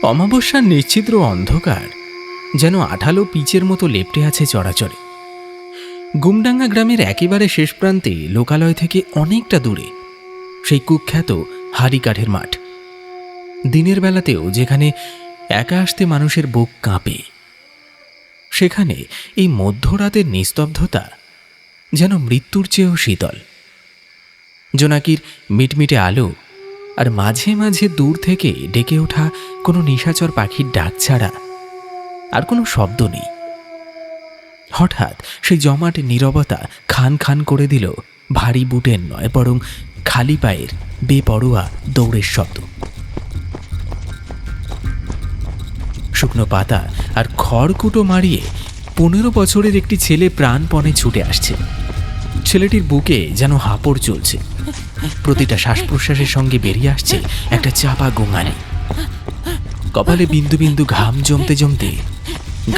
অমাবস্যার নিশ্ছিদ্র অন্ধকার যেন আঠালো পিচের মতো লেপ্টে আছে চরাচরে। গুমডাঙ্গা গ্রামের একেবারে শেষ প্রান্তে লোকালয় থেকে অনেকটা দূরে সেই কুখ্যাত হাড়িকাঠের মাঠ। দিনের বেলাতেও যেখানে একা আসতে মানুষের বুক কাঁপে, সেখানে এই মধ্যরাতের নিস্তব্ধতা যেন মৃত্যুর চেয়েও শীতল। জোনাকির মিটমিটে আলো আর মাঝে মাঝে দূর থেকে ডেকে ওঠা কোনো নিশাচর পাখির ডাক ছাড়া আর কোনো শব্দ নেই। হঠাৎ সেই জমাট নীরবতা খান খান করে দিল ভারী বুটের নয়, বরং খালি পায়ের বেপরোয়া দৌড়ের শব্দ। শুকনো পাতা আর খড়কুটো মারিয়ে 15 বছরের একটি ছেলে প্রাণপণে ছুটে আসছে। ছেলেটির বুকে যেন হাঁপড় চলছে, প্রতিটা শ্বাস প্রশ্বাসের সঙ্গে বেরিয়ে আসছে একটা চাপা গোঙানি। কপালে বিন্দু বিন্দু ঘাম জমতে জমতে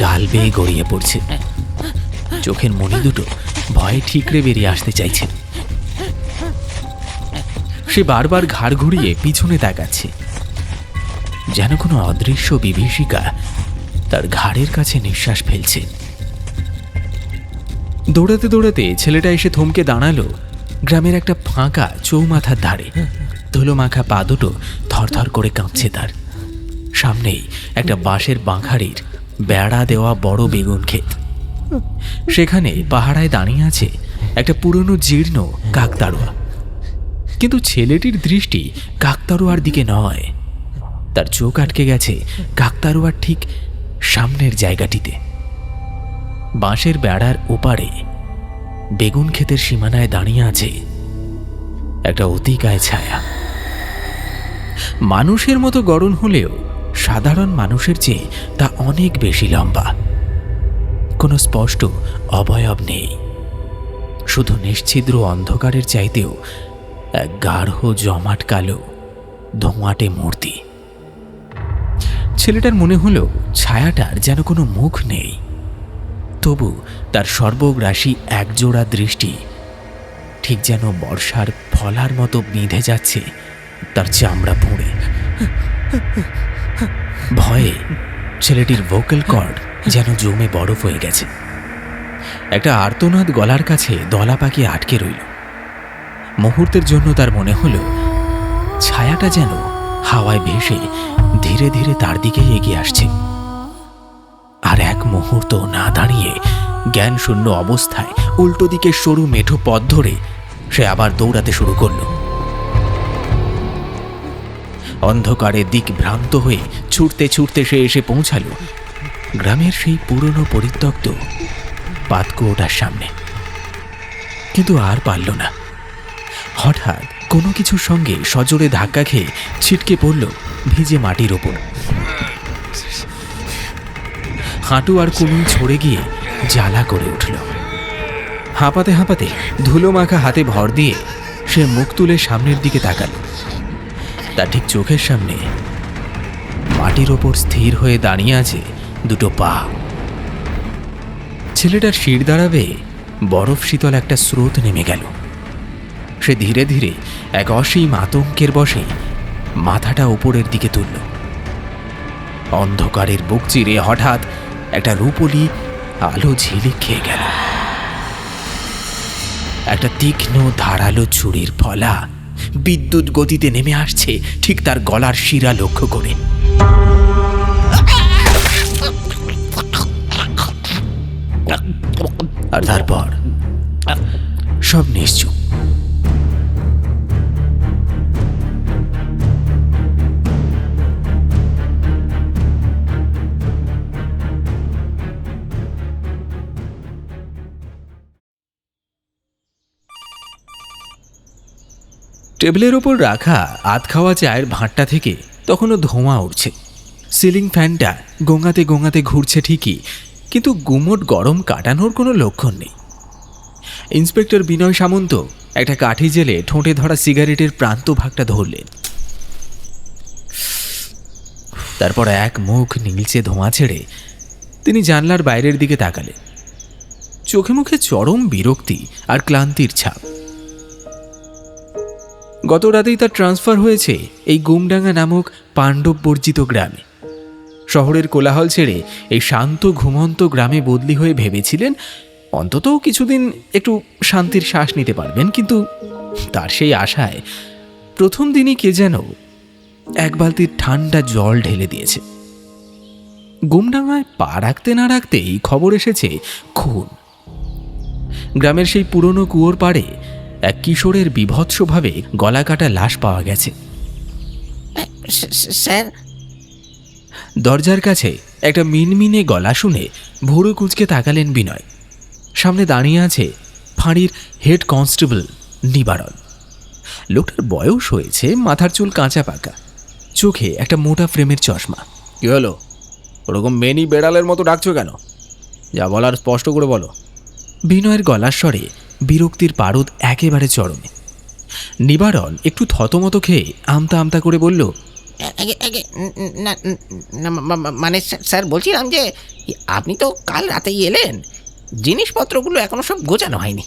গাল বেয়ে গড়িয়ে পড়ছে। চোখের মণি দুটো ভয়ে ঠিকরে বেরিয়ে আসতে চাইছে। সে বারবার ঘাড় ঘুরিয়ে পিছনে তাকাচ্ছে, যেন কোনো অদৃশ্য বিভীষিকা তার ঘাড়ের কাছে নিঃশ্বাস ফেলছে। দৌড়াতে দৌড়াতে ছেলেটা এসে থমকে দাঁড়ালো গ্রামের একটা ফাঁকা চৌমাথার ধারে। ধুলো মাখা পা দুটো থরথর করে কাঁপছে তার। সামনেই একটা বাঁশের বাঁখাড়ির বেড়া দেওয়া বড় বেগুন ক্ষেত। সেখানে পাহাড়ায় দাঁড়িয়ে আছে একটা পুরনো জীর্ণ কাকতাড়ুয়া। কিন্তু ছেলেটির দৃষ্টি কাকতাড়ুয়ার দিকে নয়, তার চোখ আটকে গেছে কাকতাড়ুয়ার ঠিক সামনের জায়গাটিতে। বাঁশের বেড়ার ওপারে বেগুন ক্ষেতের সীমানায় দাঁড়িয়ে আছে একটা অতিকায় ছায়া। মানুষের মতো গড়ন হলেও সাধারণ মানুষের চেয়ে তা অনেক বেশি লম্বা। কোনো স্পষ্ট অবয়ব নেই, শুধু নিশ্ছিদ্র অন্ধকারের চাইতেও এক গাঢ় জমাট কালো ধোঁয়াটে মূর্তি। ছেলেটার মনে হলো ছায়াটার যেন কোনো মুখ নেই, তবু তার সর্বগ্রাসী একজোড়া দৃষ্টি ঠিক যেন বর্ষার ফলার মতো বিঁধে যাচ্ছে তার চামড়া পুড়ে। ভয়ে ছেলেটির ভোকাল কর্ড যেন জমে বরফ হয়ে গেছে। একটা আর্তনাদ গলার কাছে দলা পাকিয়ে আটকে রইল। মুহূর্তের জন্য তার মনে হলো ছায়াটা যেন হাওয়ায় ভেসে ধীরে ধীরে তার দিকেই এগিয়ে আসছে। আর এক মুহূর্ত না দাঁড়িয়ে জ্ঞান শূন্য অবস্থায় উল্টো দিকে সরু মেঠো পথ ধরে সে আবার দৌড়াতে শুরু করল। অন্ধকারে দিক ভ্রান্ত হয়ে ছুটতে ছুটতে সে এসে পৌঁছাল গ্রামের সেই পুরনো পরিত্যক্ত পাতকুয়োটার সামনে। কিন্তু আর পারল না। হঠাৎ কোনো কিছুর সঙ্গে সজোরে ধাক্কা খেয়ে ছিটকে পড়ল ভিজে মাটির ওপর। হাঁটু আর কুনুই ছড়ে গিয়ে জ্বালা করে উঠল। হাঁপাতে হাঁপাতে ধুলো মাখা হাতে ভর দিয়ে সে মুখ তুলে সামনের দিকে তাকাল। তার ঠিক চোখের সামনে মাটির ওপর স্থির হয়ে দাঁড়িয়ে আছে দুটো পা। ছেলেটার শির দাঁড়াবে বরফ শীতল একটা স্রোত নেমে গেল। সে ধীরে ধীরে এক অসীম আতঙ্কের বশে মাথাটা উপরের দিকে তুলল। অন্ধকারের বুক চিরে হঠাৎ একটা রূপলি আলো ঝিলিক খেয়ে গেল। একটা তীক্ষ্ণ ধারালো ছুরির ফলা বিদ্যুৎ গতিতে নেমে আসছে ঠিক তার গলার শিরা লক্ষ্য করে। আর তারপর সব নিশ্চুপ। টেবিলের ওপর রাখা আধ খাওয়া চায়ের ভাঁটটা থেকে তখনও ধোঁয়া উঠছে। সিলিং ফ্যানটা গোঙাতে গোঙাতে ঘুরছে ঠিকই, কিন্তু গুমোট গরম কাটানোর কোনো লক্ষণ নেই। ইন্সপেক্টর বিনয় সামন্ত একটা কাঠি জেলে ঠোঁটে ধরা সিগারেটের প্রান্ত ভাগটা ধরলেন। তারপর এক মুখ নীলচে ধোঁয়া ছেড়ে তিনি জানলার বাইরের দিকে তাকালেন। চোখে মুখে চরম বিরক্তি আর ক্লান্তির ছাপ। গত রাতেই তার ট্রান্সফার হয়েছে এই গুমডাঙ্গা নামক পাণ্ডব বর্জিত গ্রামে। শহরের কোলাহল ছেড়ে এই শান্ত ঘুমন্ত গ্রামে বদলি হয়ে ভেবেছিলেন অন্তত কিছুদিন একটু শান্তির শ্বাস নিতে পারবেন, কিন্তু তার সেই আশায় প্রথম দিনই কে যেন এক বালতির ঠান্ডা জল ঢেলে দিয়েছে। গুমডাঙ্গায় পা রাখতে না রাখতেই খবর এসেছে খুন। গ্রামের সেই পুরনো কুয়োর পাড়ে এক কিশোরের বীভৎসভাবে গলা কাটা লাশ পাওয়া গেছে। স্যার, দরজার কাছে একটা মিনমিনে গলা শুনে ভুরু কুঁচকে তাকালেন বিনয়। সামনে দাঁড়িয়ে আছে ফাঁড়ির হেড কনস্টেবল নিবারণ। লোকটার বয়স হয়েছে, মাথার চুল কাঁচা পাকা, চোখে একটা মোটা ফ্রেমের চশমা। কি হলো, ওরকম মেনি বেড়ালের মতো ডাকছো কেন? যা বলার স্পষ্ট করে বলো। বিনয়ের গলার স্বরে বিরক্তির পারদ একেবারে চরমে। নিবারণ একটু থতমত খেয়ে আমতা আমতা করে বলল, মানে স্যার বলছিলাম যে আপনি তো কাল রাতেই এলেন, জিনিসপত্রগুলো এখনো সব গোছানো হয়নি,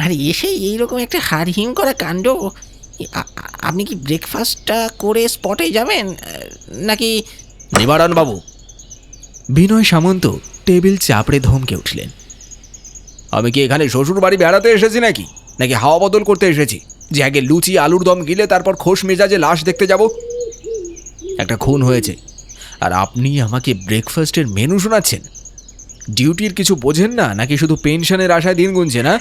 আর এসে এইরকম একটা হাড়হিম করা কাণ্ড। আপনি কি ব্রেকফাস্টটা করে স্পটে যাবেন নাকি? নিবারণ বাবু। বিনয় সামন্ত টেবিল চাপড়ে ধমকে উঠলেন। আমি কি এখানে শ্বশুর বাড়ি বেড়াতে এসেছি নাকি নাকি হাওয়া বদল করতে এসেছি যে আগে লুচি আলুর দম গিলে তারপর খোশ মেজাজে লাশ দেখতে যাব? একটা খুন হয়েছে আর আপনি আমাকে ব্রেকফাস্টের মেনু শোনাচ্ছেন? ডিউটির কিছু বোঝেন না নাকি শুধু পেনশনের আশায় দিন গুনছে না?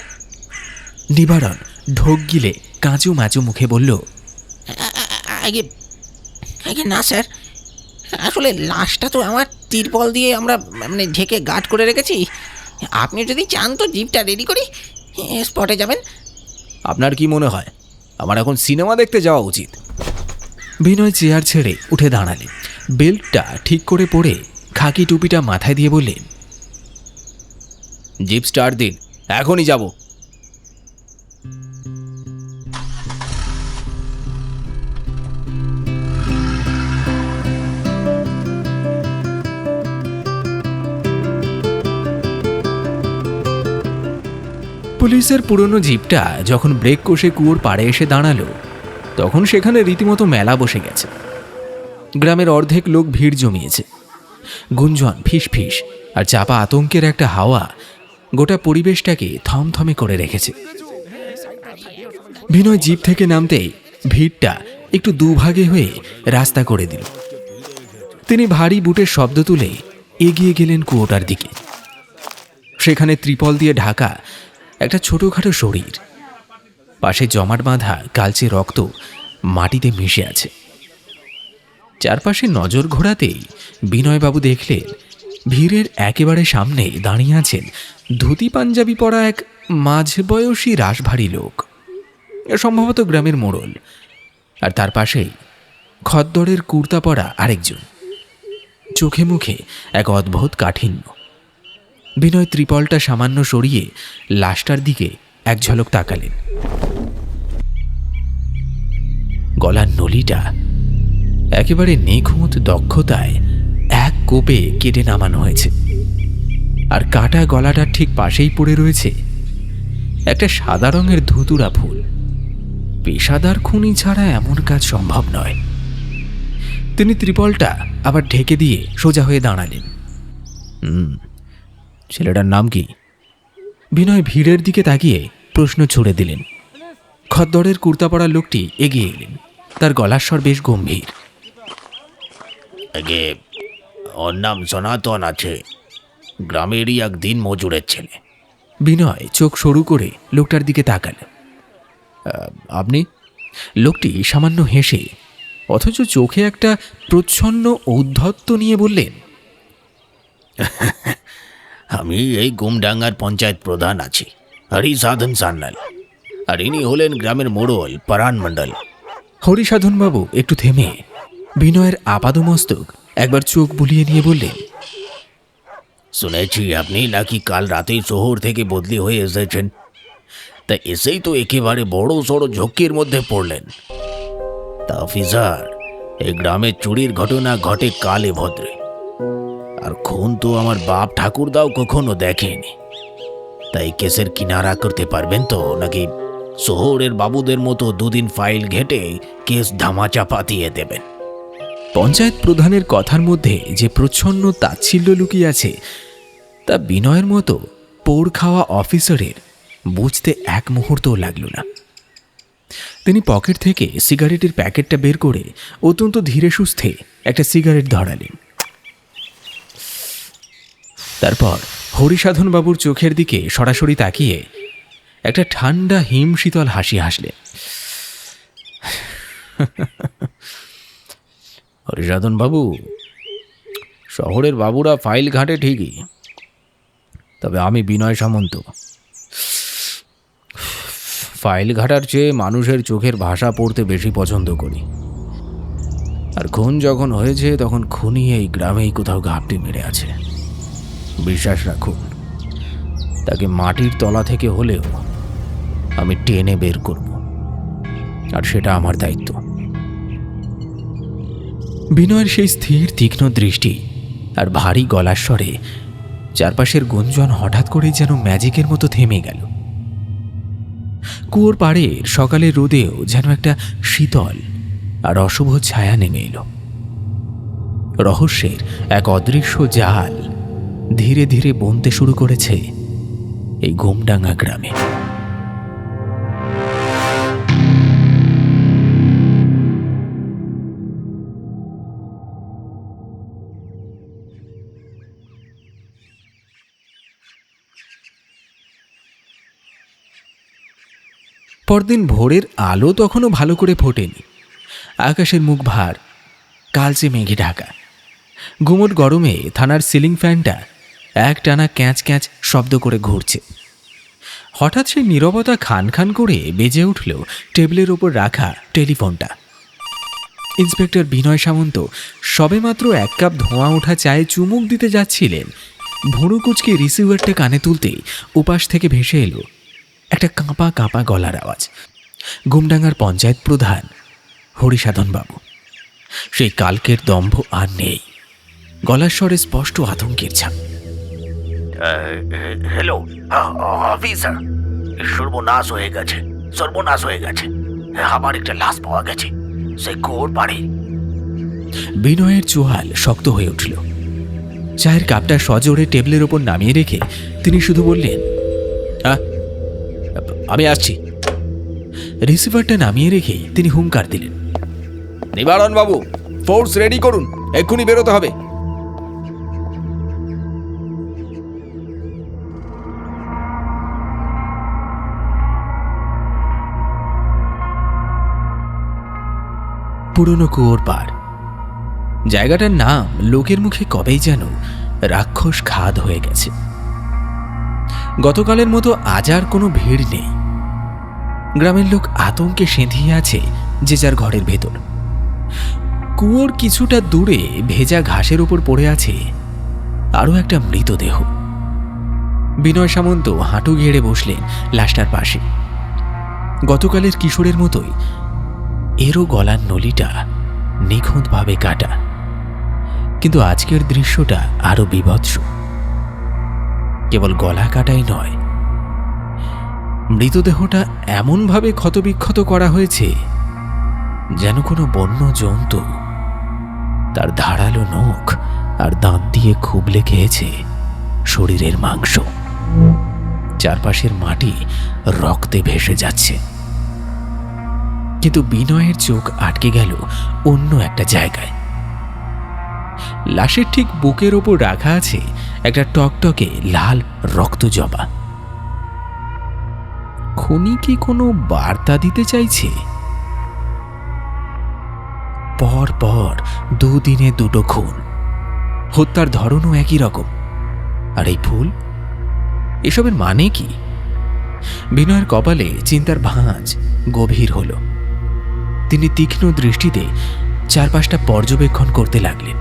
নিবারণ ঢোক গিলে কাঁচু মাচু মুখে বলল, আগে আগে না স্যার, আসলে লাশটা তো আমার তিরপল দিয়ে আমরা মানে ঢেকে গার্ড করে রেখেছি। আপনি যদি চান তো জিপটা রেডি করি, স্পটে যাবেন। আপনার কি মনে হয় আমার এখন সিনেমা দেখতে যাওয়া উচিত? বিনয় চেয়ার ছেড়ে উঠে দাঁড়ালেন, বেল্টটা ঠিক করে পরে খাকি টুপিটা মাথায় দিয়ে বললেন, জিপ স্টার্ট দিন, এখনই যাব। পুলিশের পুরনো জিপটা যখন ব্রেক কষে কুয়োর পাড়ে এসে দাঁড়ালো তখন সেখানে রীতিমতো মেলা বসে গেছে। গ্রামের অর্ধেক লোক ভিড় জমিয়েছে। গুঞ্জন, ফিসফিস আর চাপা আতঙ্কের একটা হাওয়া গোটা পরিবেশটাকে থমথমে করে রেখেছে। বিনয় জিপ থেকে নামতেই ভিড়টা একটু দুভাগে হয়ে রাস্তা করে দিল। তিনি ভারী বুটের শব্দ তুলে এগিয়ে গেলেন কুয়োটার দিকে। সেখানে ত্রিপল দিয়ে ঢাকা একটা ছোটোখাটো শরীর, পাশে জমাট বাঁধা কালচে রক্ত মাটিতে মিশে আছে। চারপাশে নজর ঘোরাতেই বিনয়বাবু দেখলেন ভিড়ের একেবারে সামনে দাঁড়িয়ে আছেন ধুতি পাঞ্জাবি পরা এক মাঝবয়সী রাশভারী লোক, সম্ভবত গ্রামের মোড়ল, আর তার পাশেই খদ্দরের কুর্তা পরা আরেকজন, চোখে মুখে এক অদ্ভুত কাঠিন্য। বিনয় ত্রিপলটা সামান্য সরিয়ে লাশটার দিকে এক ঝলক তাকালেন। গলার নলিটা একেবারে নিখুঁত দক্ষতায় এক কোপে কেটে নামানো হয়েছে, আর কাটা গলাটার ঠিক পাশেই পড়ে রয়েছে একটা সাদা রঙের ধুতুরা ফুল। পেশাদার খুনি ছাড়া এমন কাজ সম্ভব নয়। তিনি ত্রিপলটা আবার ঢেকে দিয়ে সোজা হয়ে দাঁড়ালেন। ছেলেটার নাম কি? বিনয় ভিড়ের দিকে তাকিয়ে প্রশ্ন ছুড়ে দিলেন। খদ্দরের কুর্তা পরা লোকটি এগিয়ে এলেন, তার গলার স্বর বেশ গম্ভীর। আগে ওর নাম সনাতন আছে, গ্রামেরই এক দিন মজুরের ছেলে। বিনয় চোখ সরু করে লোকটার দিকে তাকাল। আপনি? লোকটি সামান্য হেসে অথচ চোখে একটা প্রচ্ছন্ন ঔদ্ধত্য নিয়ে বললেন, আমি এই গুমডাঙ্গার পঞ্চায়েত প্রধান আছি, হরিসাধন সান্যাল, আর ইনি হলেন গ্রামের মোড়ল পরাণ মণ্ডল। হরিসাধনবাবু একটু থেমে বিনয়ের আপাদমস্তক একবার চোখ বুলিয়ে নিয়ে বললেন, শুনেছি আপনি নাকি কাল রাতেই শহর থেকে বদলি হয়ে এসেছেন, তা এসেই তো একেবারে বড় সড়ো ঝক্কির মধ্যে পড়লেন। তা অফিসার, এই গ্রামে চুরির ঘটনা ঘটে কালে ভদ্রে, আর খুন তো আমার বাপ ঠাকুরদাও কখনো দেখেনি। তাই কেসের কিনারা করতে পারবেন তো, নাকি শহরের বাবুদের মতো দুদিন ফাইল ঘেটে কেস ধামাচাপা দিয়ে দেবেন? পঞ্চায়েত প্রধানের কথার মধ্যে যে প্রচ্ছন্ন তাচ্ছিল্য লুকিয়ে আছে তা বিনয়ের মতো পোড় খাওয়া অফিসারের বুঝতে এক মুহূর্তও লাগল না। তিনি পকেট থেকে সিগারেটের প্যাকেটটা বের করে অত্যন্ত ধীরে সুস্থে একটা সিগারেট ধরালেন। তারপর হরিসাধনবাবুর চোখের দিকে সরাসরি তাকিয়ে একটা ঠান্ডা হিমশীতল হাসি হাসলেন। হরিসাধন বাবু, শহরের বাবুরা ফাইল ঘাটে ঠিকই, তবে আমি বিনয় সামন্ত ফাইল ঘাটার চেয়ে মানুষের চোখের ভাষা পড়তে বেশি পছন্দ করি। আর খুন যখন হয়েছে তখন খুনি এই গ্রামেই কোথাও ঘাপটি মেরে আছে। বিশ্বাস রাখুন, তাকে মাটির তলা থেকে হলেও আমি টেনে বের করব, আর সেটা আমার দায়িত্ব। বিনয়ের সেই স্থির তীক্ষ্ণ দৃষ্টি আর ভারী গলার স্বরে চারপাশের গুঞ্জন হঠাৎ করেই যেন ম্যাজিকের মতো থেমে গেল। কুয়োর পাড়ের সকালের রোদেও যেন একটা শীতল আর অশুভ ছায়া নেমে এলো। রহস্যের এক অদৃশ্য জাল ধীরে ধীরে বুনতে শুরু করেছে এই ঘুমডাঙ্গা গ্রামে। পরদিন ভোরের আলো তখনও ভালো করে ফোটেনি। আকাশের মুখ ভার, কালচে মেঘে ঢাকা। গুমোট গরমে থানার সিলিং ফ্যানটা একটানা ক্যাঁচ ক্যাঁচ শব্দ করে ঘুরছে। হঠাৎ সেই নীরবতা খান খান করে বেজে উঠল টেবিলের ওপর রাখা টেলিফোনটা। ইন্সপেক্টর বিনয় সামন্ত সবেমাত্র এক কাপ ধোঁয়া ওঠা চায়ে চুমুক দিতে যাচ্ছিলেন, ভুরু কুচকে রিসিভারটা কানে তুলতেই উপাস থেকে ভেসে এলো একটা কাঁপা কাঁপা গলার আওয়াজ। ঘুমডাঙ্গার পঞ্চায়েত প্রধান হরিসাধনবাবু। সেই কালকের দম্ভ আর নেই, গলার স্বরে স্পষ্ট আতঙ্কের ছাপ। হ্যালো অফিসার, সর্বনাশ হয়ে গেছে, সর্বনাশ হয়ে গেছে। আমার একটা লাশ পাওয়া গেছে সেই কুয়োর পাড়ে। বিনয়ের চোয়াল শক্ত হয়ে উঠল। চায়ের কাপটা সজোরে টেবিলের ওপর নামিয়ে রেখে তিনি শুধু বললেন, আমি আসছি। রিসিভারটা নামিয়ে রেখে তিনি হুঙ্কার দিলেন, নিবারণ বাবু, ফোর্স রেডি করুন, এক্ষুনি বেরোতে হবে। পুরনো কুয়োর পাড়। জায়গাটার নাম লোকের মুখে কবেই যেন রাক্ষস খাদ হয়ে গেছে। গতকালের মতো আজ আর কোনো ভিড় নেই। গ্রামের লোক আতঙ্কে সেঁধিয়ে আছে যে যার ঘরের ভেতর। কুয়োর কিছুটা দূরে ভেজা ঘাসের উপর পড়ে আছে আরও একটা মৃতদেহ। বিনয় সামন্ত হাঁটু গেড়ে বসলেন লাশটার পাশে। গতকালের কিশোরের মতোই এরও গলার নলিটা নিখুঁতভাবে কাটা, কিন্তু আজকের দৃশ্যটা আরো বীভৎস। কেবল গলা কাটাই নয়, মৃতদেহটা এমনভাবে ক্ষতবিক্ষত করা হয়েছে যেন কোনো বন্য জন্তু তার ধারালো নখ আর দাঁত দিয়ে খুবলে খেয়েছে শরীরের মাংস। চারপাশের মাটি রক্তে ভেসে যাচ্ছে, কিন্তু বিনয়ের চোখ আটকে গেল অন্য একটা জায়গায়। লাশের ঠিক বুকের ওপর রাখা আছে একটা টকটকে লাল রক্ত জবা। খুনি কি কোনো বার্তা দিতে চাইছে? পর পর দুদিনে দুটো খুন, হত্যার ধরনও একই রকম। আর এই ফুল, এসবের মানে কি? বিনয়ের কপালে চিন্তার ভাঁজ গভীর হল। তিনি তীক্ষ্ণ দৃষ্টিতে চারপাশটা পর্যবেক্ষণ করতে লাগলেন।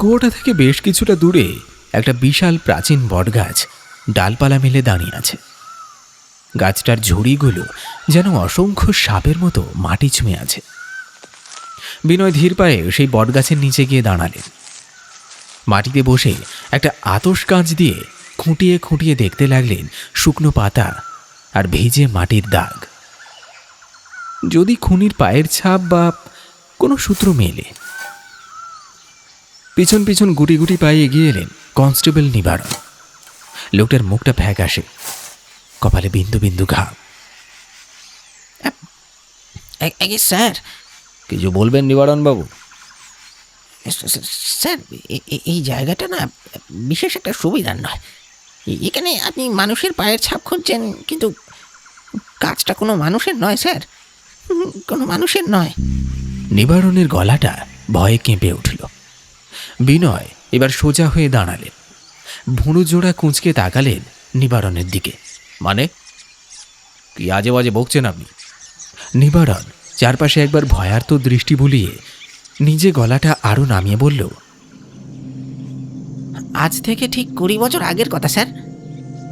কুয়োটা থেকে বেশ কিছুটা দূরে একটা বিশাল প্রাচীন বটগাছ ডালপালা মেলে দাঁড়িয়ে আছে। গাছটার ঝুড়িগুলো যেন অসংখ্য সাপের মতো মাটি ছুঁয়ে আছে। বিনয় ধীর পায়ে সেই বটগাছের নিচে গিয়ে দাঁড়ালেন। মাটিতে বসে একটা আতশ কাঁচ দিয়ে খুঁটিয়ে খুঁটিয়ে দেখতে লাগলেন শুকনো পাতা আর ভিজে মাটির দাগ। যদি খুনির পায়ের ছাপ বা কোনো সূত্র মেলে। পিছন পিছন গুটি গুটি পায়ে এগিয়ে এলেন কনস্টেবল নিবারণ। লোকটার মুখটা ফ্যাকাশে, কপালে বিন্দু বিন্দু ঘাম। আগে স্যার, কিছু বলবেন নিবারণবাবু? স্যার এই জায়গাটা না বিশেষ একটা সুবিধার নয়। এখানে আপনি মানুষের পায়ের ছাপ খুঁজছেন, কিন্তু কাজটা কোনো মানুষের নয় স্যার, কোনো মানুষের নয়। নিবারণের গলাটা ভয়ে কেঁপে উঠল। বিনয় এবার সোজা হয়ে দাঁড়ালেন, ভুঁড়ো জোড়া কুঁচকে তাকালেন নিবারণের দিকে। মানে কি আজে বাজে বকছেন আপনি? নিবারণ চারপাশে একবার ভয়ার্ত দৃষ্টি বুলিয়ে নিজে গলাটা আরও নামিয়ে বলল, আজ থেকে ঠিক 20 বছর আগের কথা স্যার।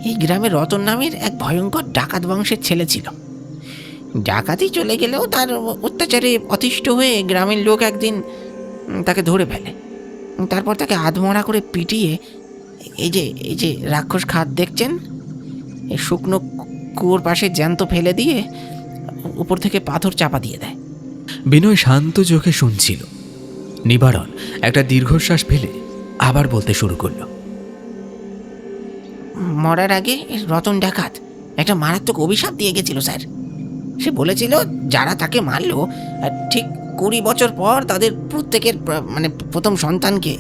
এই গ্রামে রতন নামের এক ভয়ঙ্কর ডাকাত বংশের ছেলে ছিল। ডাকাতি চলে গেলেও তার অত্যাচারে অতিষ্ঠ হয়ে গ্রামের লোক একদিন তাকে ধরে ফেলে। তারপর তাকে আধমরা করে পিটিয়ে এই যে রাক্ষস খাদ দেখছেন, এই শুকনো কুয়োর পাশে জ্যান্ত ফেলে দিয়ে উপর থেকে পাথর চাপা দিয়ে দেয়। বিনয় শান্ত চোখে শুনছিল। নিবারণ একটা দীর্ঘশ্বাস ফেলে আবার বলতে শুরু করল, মরার আগে রতন ডাকাত একটা মারাত্মক অভিশাপ দিয়ে গেছিল স্যার। সে বলেছিল যারা তাকে মারলো ঠিক 20 বছর পর তাদের প্রত্যেকের মানে প্রথম সন্তানকে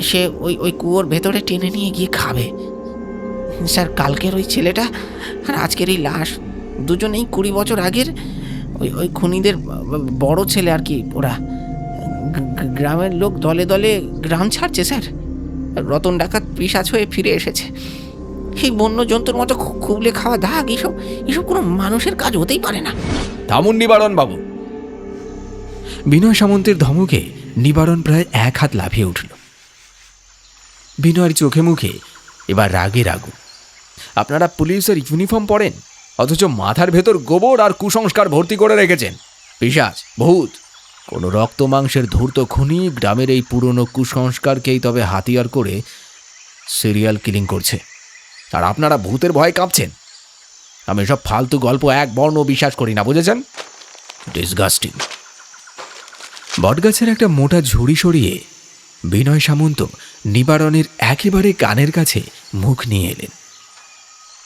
সে ওই কুয়োর ভেতরে টেনে নিয়ে গিয়ে খাবে। স্যার, কালকের ওই ছেলেটা আর আজকের এই লাশ দুজনেই 20 বছর আগের ওই খুনিদের বড় ছেলে আর কি। ওরা গ্রামের লোক দলে দলে গ্রাম ছাড়ছে স্যার। রতন ডাকাত পিশাচ হয়ে ফিরে এসেছে। এই বন্য জন্তুর মতো খুবলে খাওয়া দাগ, এসব কোনো মানুষের কাজ হতেই পারে না। থামুন নিবারণবাবু। বিনয় সামন্তের ধমকে নিবারণ প্রায় 1 হাত লাফিয়ে উঠল। বিনয়ের চোখে মুখে এবার রাগে রাগু। আপনারা পুলিশের ইউনিফর্ম পরেন, অথচ মাথার ভেতর গোবর আর কুসংস্কার ভর্তি করে রেখেছেন। পিশাচ, ভূত, কোনো রক্ত মাংসের ধূর্ত খুনি গ্রামের এই পুরনো কুসংস্কারকেই তবে হাতিয়ার করে সিরিয়াল কিলিং করছে, আর আপনারা ভূতের ভয়ে কাঁপছেন। আমি সব ফালতু গল্প এক বর্ণ বিশ্বাস করি না, বুঝেছেন? ডিসগাস্টিং। বটগাছের একটা মোটা ঝুড়ি সরিয়ে বিনয় সামন্ত নিবারণের একেবারে কানের কাছে মুখ নিয়ে এলেন।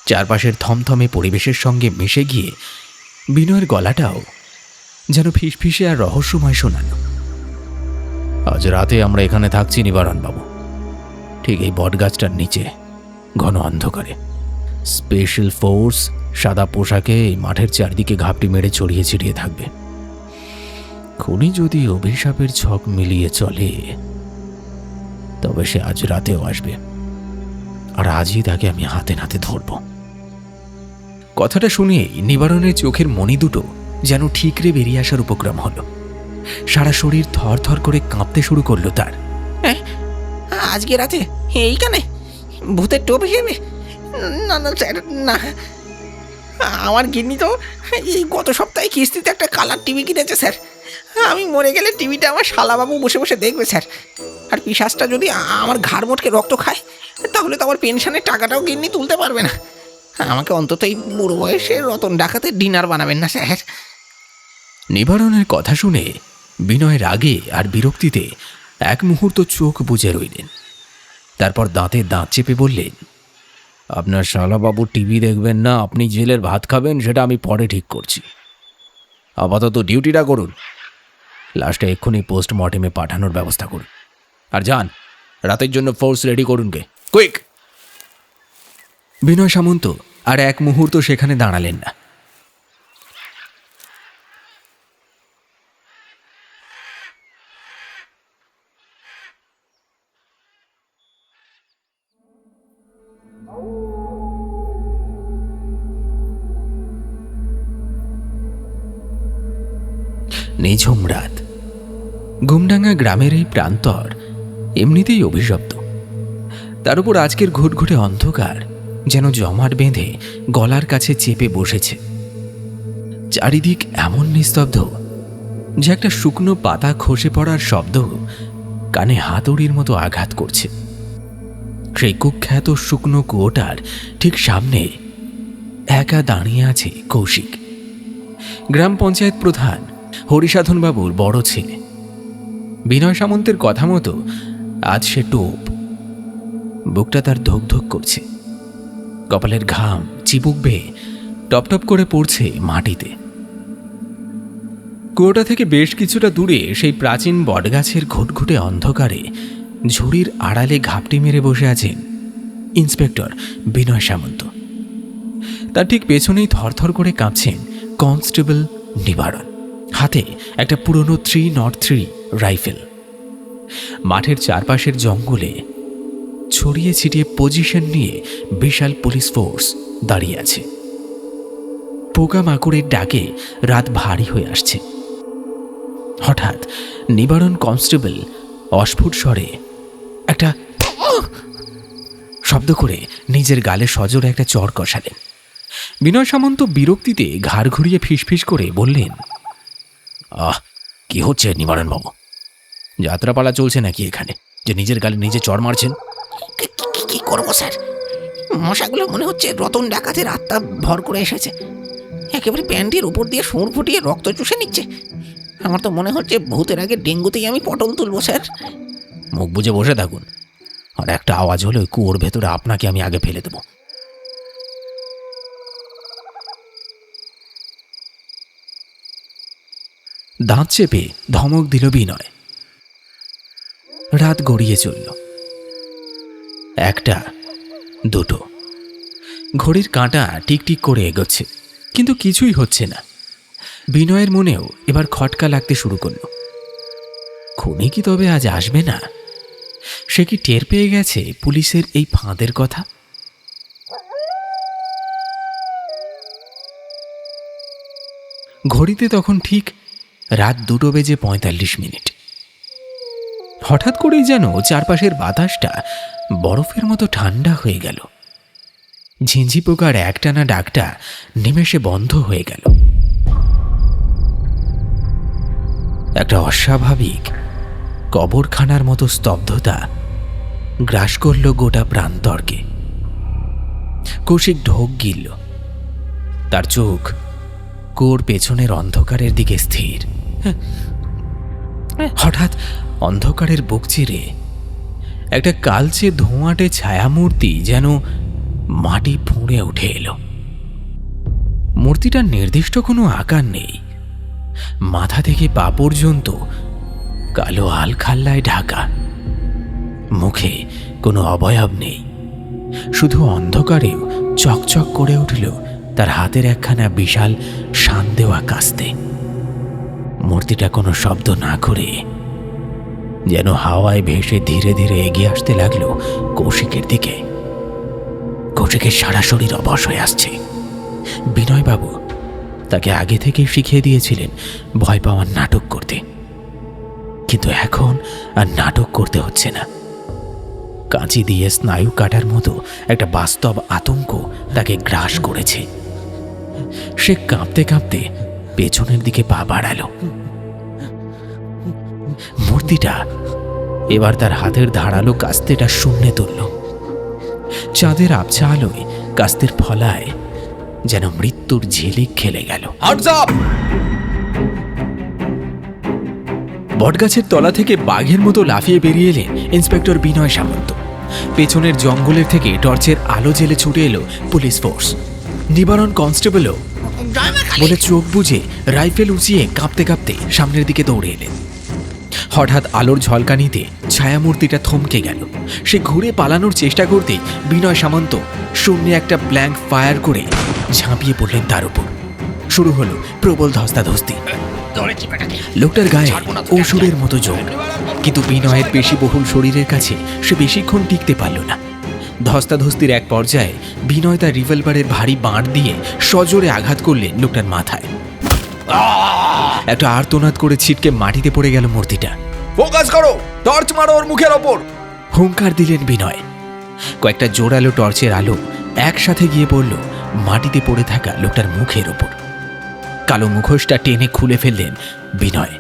চারপাশের থমথমে পরিবেশের সঙ্গে মিশে গিয়ে বিনয়ের গলাটাও যেন ফিসফিসে আর রহস্যময় শোনালো। আজ রাতে আমরা এখানে থাকছি নিবারণবাবু, ঠিক এই বটগাছটার নিচে ঘন অন্ধকারে। স্পেশাল ফোর্স সাদা পোশাকে এই মাঠের চারদিকে ঘাপটি মেরে ছড়িয়ে ছিটিয়ে থাকবে। খুনি যদি অভিশাপের ছক মিলিয়ে চলে, তবে সে আজ রাতেও আসবে, আর আজই তাকে আমি হাতে নাতে ধরব। কথাটা শুনিয়েই নিবারণের চোখের মণি দুটো যেন ঠিকরে বেরিয়ে আসার উপক্রম হলো। সারা শরীর থর থর করে কাঁপতে শুরু করলো তার। আজকে রাতে এইখানে ভূতের টোপ হিসেবে? না না স্যার, না। আমার গিন্নি তো এই গত সপ্তাহে কিস্তিতে একটা কালার টিভি কিনেছে স্যার। আমি মরে গেলে টিভিটা আমার শালাবাবু বসে বসে দেখবে স্যার। আর পিশাচটা যদি আমার ঘাড় মোটকে রক্ত খায়, তাহলে তো আমার পেনশনের টাকাটাও গিন্নি তুলতে পারবে না। আমাকে অন্তত এই বুড়ো বয়সে রতন ডাকাতের ডিনার বানাবেন না স্যার। নিবারণের কথা শুনে বিনয় রাগে আর বিরক্তিতে এক মুহূর্ত চোখ বুজে রইলেন। তারপর দাঁতে দাঁত চেপে বললেন, আপনার শালাবাবু টিভি দেখবেন না, আপনি জেলের ভাত খাবেন, সেটা আমি পরে ঠিক করছি। আপাতত ডিউটিটা করুন, লাস্টে এক্ষুনি পোস্টমর্টেমে পাঠানোর ব্যবস্থা করুন। আর যান, রাতের জন্য ফোর্স রেডি করুন গে, কুইক। বিনয় সামন্ত আর এক মুহূর্ত সেখানে দাঁড়ালেন না। নিঝুম রাত। গুমডাঙ্গা গ্রামের এই প্রান্তর এমনিতেই অভিশপ্ত, তার উপর আজকের ঘুটঘুটে অন্ধকার যেন জমাট বেঁধে গলার কাছে চেপে বসেছে। চারিদিক এমন নিস্তব্ধ যে একটা শুকনো পাতা খসে পড়ার শব্দ কানে হাতুড়ির মতো আঘাত করছে। সেই কুখ্যাত শুকনো কুয়োটার ঠিক সামনে একা দাঁড়িয়ে আছে কৌশিক, গ্রাম পঞ্চায়েত প্রধান হরিসাধনবাবুর বড় ছেলে। বিনয় সামন্তের কথা মতো আজ সে টোপ। বুকটা তার ধক ধক করছে, কপালের ঘাম চিবুক বেয়ে টপ টপ করে পড়ছে মাটিতে। কুয়োটা থেকে বেশ কিছুটা দূরে সেই প্রাচীন বটগাছের ঘুটঘুটে অন্ধকারে ঝুড়ির আড়ালে ঘাপটি মেরে বসে আছেন ইন্সপেক্টর বিনয় সামন্ত। তার ঠিক পেছনেই থরথর করে কাঁপছেন কনস্টেবল নিবারণ, হাতে একটা পুরনো 303 রাইফেল। মাঠের চারপাশের জঙ্গলে ছড়িয়ে ছিটিয়ে পজিশন নিয়ে বিশাল পুলিশ ফোর্স দাঁড়িয়ে আছে। পোকামাকড়ের ডাকে রাত ভারী হয়ে আসছে। হঠাৎ নিবারণ কনস্টেবল অস্ফুট স্বরে একটা শব্দ করে নিজের গালে সজোরে একটা চড় কষালেন। বিনয় সামন্ত বিরক্তিতে ঘাড় ঘুরিয়ে ফিসফিস করে বললেন, কি হচ্ছে নিবারণ বাবু? যাত্রাপালা চলছে নাকি এখানে যে নিজের গালে নিজে চড় মারছেন? কি করবো স্যার, মশাগুলো মনে হচ্ছে রতন ডাকাতের আত্মা ভর করে এসেছে, একেবারে প্যান্টের উপর দিয়ে সুর ফুটিয়ে রক্ত চুষে নিচ্ছে। আমার তো মনে হচ্ছে ভূতের আগে ডেঙ্গুতেই আমি পটল তুলবো স্যার। মুখ বুজে বসে থাকুন, আর একটা আওয়াজ হলে ওই কুয়োর ভেতরে আপনাকে আমি আগে ফেলে দেব। দাঁত চেপে ধমক দিল বিনয়। রাত গড়িয়ে চলল। একটা, দুটো, ঘড়ির কাঁটা টিকটিক করে এগোচ্ছে, কিন্তু কিছুই হচ্ছে না। বিনয়ের মনেও এবার খটকা লাগতে শুরু করল। খুনি কি তবে আজ আসবে না? সে কি টের পেয়ে গেছে পুলিশের এই ফাঁদের কথা? ঘড়িতে তখন ঠিক রাত 2:45। হঠাৎ করেই যেন চারপাশের বাতাসটা বরফের মতো ঠান্ডা হয়ে গেল। ঝিঁঝি পোকার একটানা ডাকটা নিমেষে বন্ধ হয়ে গেল। একটা অস্বাভাবিক কবরখানার মতো স্তব্ধতা গ্রাস করল গোটা প্রান্তরকে। কৌশিক ঢোক গিলল। তার চোখ কুয়োর পেছনের অন্ধকারের দিকে স্থির। হঠাৎ অন্ধকারের বুক চিরে একটা কালচে ধোঁয়াটে ছায়ামূর্তি যেন মাটি ফুঁড়ে উঠে এলো। মূর্তিটার নির্দিষ্ট কোনো আকার নেই, মাথা থেকে পা পর্যন্ত কালো আলখাল্লায় ঢাকা। মুখে কোনো অবয়ব নেই, শুধু অন্ধকারেও চকচক করে উঠল তার হাতের একখানা বিশাল শান দেওয়া কাস্তে। মূর্তিটা কোনো শব্দ না করে যেন হাওয়ায় ভেসে ধীরে ধীরে এগিয়ে আসতে লাগলো কৌশিকের দিকে। কৌশিকের সারা শরীর অবশ হয়ে আসছে। বিনয়বাবু তাকে আগে থেকেই শিখিয়ে দিয়েছিলেন ভয় পাওয়ার নাটক করতে, কিন্তু এখন আর নাটক করতে হচ্ছে না। কাঁচি দিয়ে স্নায়ু কাটার মতো একটা বাস্তব আতঙ্ক তাকে গ্রাস করেছে। সে কাঁপতে কাঁপতে পেছনের দিকে পা বাড়ালো। মূর্তিটা এবার তার হাতের ধারালো কাস্তেটা শূন্যে তুলল। চাঁদের আবছা আলোয় কাস্তের ফলায় যেন মৃত্যুর ঝিলিক খেলে গেল। বটগাছের তলা থেকে বাঘের মতো লাফিয়ে বেরিয়ে এলেন ইন্সপেক্টর বিনয় সামন্ত। পেছনের জঙ্গলের থেকে টর্চের আলো জেলে ছুটে এলো পুলিশ ফোর্স। নিবারণ কনস্টেবলও বলে চোখ বুজে রাইফেল উঁচিয়ে কাঁপতে কাঁপতে সামনের দিকে দৌড়ে এলেন। হঠাৎ আলোর ঝলকানিতে ছায়ামূর্তিটা থমকে গেল। সে ঘুরে পালানোর চেষ্টা করতে বিনয় সামন্ত শূন্যে একটা ব্ল্যাঙ্ক ফায়ার করে ঝাঁপিয়ে পড়লেন তার উপর। শুরু হলো প্রবল ধস্তাধস্তি। লোকটার গায়ে অসুরের মতো যোগ, কিন্তু বিনয়ের পেশিবহুল শরীরের কাছে সে বেশিক্ষণ টিকতে পারল না। ধস্তাধস্তির এক পর্যায়ে বিনয় তার রিভলভারের ভারী বাঁট দিয়ে সজোরে আঘাত করলেন লোকটার মাথায়। একটা আর্তনাদ করে ছিটকে মাটিতে পড়ে গেল মূর্তিটা। ফোকাস করো, টর্চ মারো ওর মুখের ওপর। হুঙ্কার দিলেন বিনয়। কয়েকটা জোরালো টর্চের আলো একসাথে গিয়ে পড়ল মাটিতে পড়ে থাকা লোকটার মুখের ওপর। কালো মুখোশটা টেনে খুলে ফেললেন বিনয়।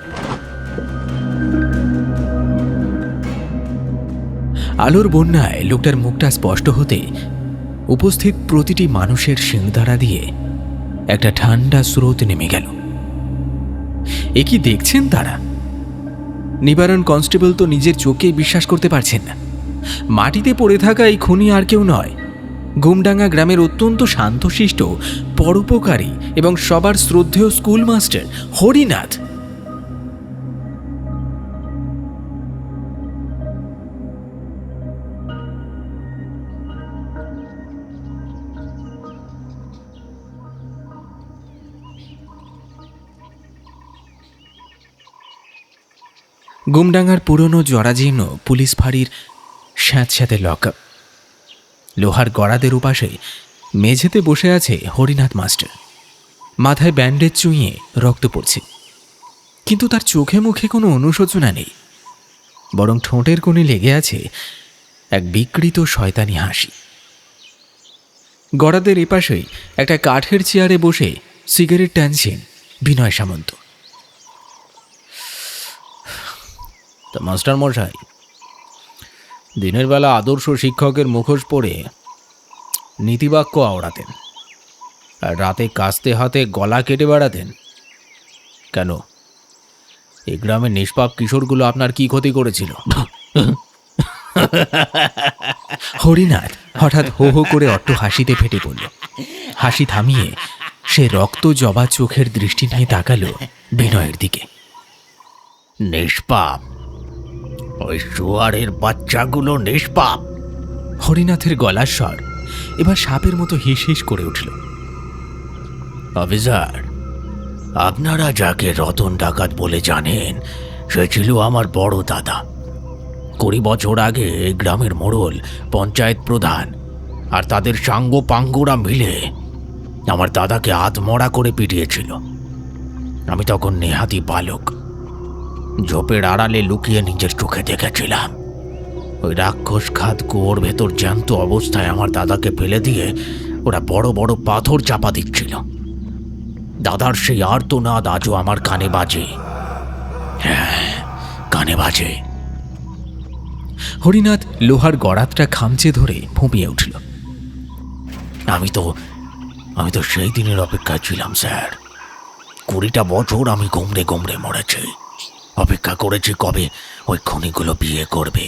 আলোর বন্যায় লোকটার মুখটা স্পষ্ট হতে উপস্থিত প্রতিটি মানুষের শিংদাঁড়া দিয়ে একটা ঠান্ডা স্রোত নেমে গেল। এ কি দেখছেন তারা? নিবারণ কনস্টেবল তো নিজের চোখে বিশ্বাস করতে পারছেন না। মাটিতে পড়ে থাকা এই খুনি আর কেউ নয়, গুমডাঙ্গা গ্রামের অত্যন্ত শান্তশিষ্ট, পরোপকারী এবং সবার শ্রদ্ধেয় স্কুল মাস্টার হরিনাথ। গুমডাঙ্গার পুরনো জরাজীর্ণ পুলিশ ফাঁড়ির স্যাঁতস্যাঁতে লকআপ। লোহার গড়াদের উপাসে মেঝেতে বসে আছে হরিনাথ মাস্টার। মাথায় ব্যান্ডেজ চুইয়ে রক্ত পড়ছে, কিন্তু তার চোখে মুখে কোনো অনুশোচনা নেই, বরং ঠোঁটের কোণে লেগে আছে এক বিকৃত শয়তানি হাসি। গড়াদের এপাশেই একটা কাঠের চেয়ারে বসে সিগারেট টানছেন বিনয় সামন্ত। তা মাস্টার মশাই, দিনের বেলা আদর্শ শিক্ষকের মুখোশ পরে নীতিবাক্য আওড়াতেন, আর রাতে কাস্তে হাতে গলা কেটে বেড়াতেন কেন? এই গ্রামের নিষ্পাপ কিশোরগুলো আপনার কি ক্ষতি করেছিল? হরিনাথ হঠাৎ হো হো করে অট্ট হাসিতে ফেটে পড়ল। হাসি থামিয়ে সে রক্ত জবা চোখের দৃষ্টি নিয়ে তাকালো বিনয়ের দিকে। নিষ্পাপ? ওই শুয়ারের বাচ্চাগুলো নিষ্পাপ? হরিনাথের গলার স্বর এবার সাপের মতো হিস হিস করে উঠল। অফিসার, আপনারা যাকে রতন ডাকাত বলে জানেন, সে ছিল আমার বড় দাদা। 20 বছর আগে এই গ্রামের মোড়ল, পঞ্চায়েত প্রধান আর তাদের সাঙ্গ পাঙ্গুরা মিলে আমার দাদাকে আধমরা করে পিটিয়েছিল। আমি তখন নেহাতি বালক, ঝোপের আড়ালে লুকিয়ে নিজের চোখে দেখেছিলাম। ওই রাক্ষস খাদ কুয়োর ভেতর জ্যান্ত অবস্থায় আমার দাদাকে ফেলে দিয়ে ওরা বড় বড় পাথর চাপা দিচ্ছিল। দাদার সেই আর্তনাদ আজও আমার কানে বাজে। হ্যাঁ, কানে বাজে। হরিনাথ লোহার গড়াতটা খামচে ধরে ফুঁপিয়ে উঠল। আমি তো সেই দিনের অপেক্ষায় ছিলাম স্যার। 20টা বছর আমি গোমড়ে গোমড়ে মরেছি। অপেক্ষা করেছি কবে ওই খনিগুলো বিয়ে করবে,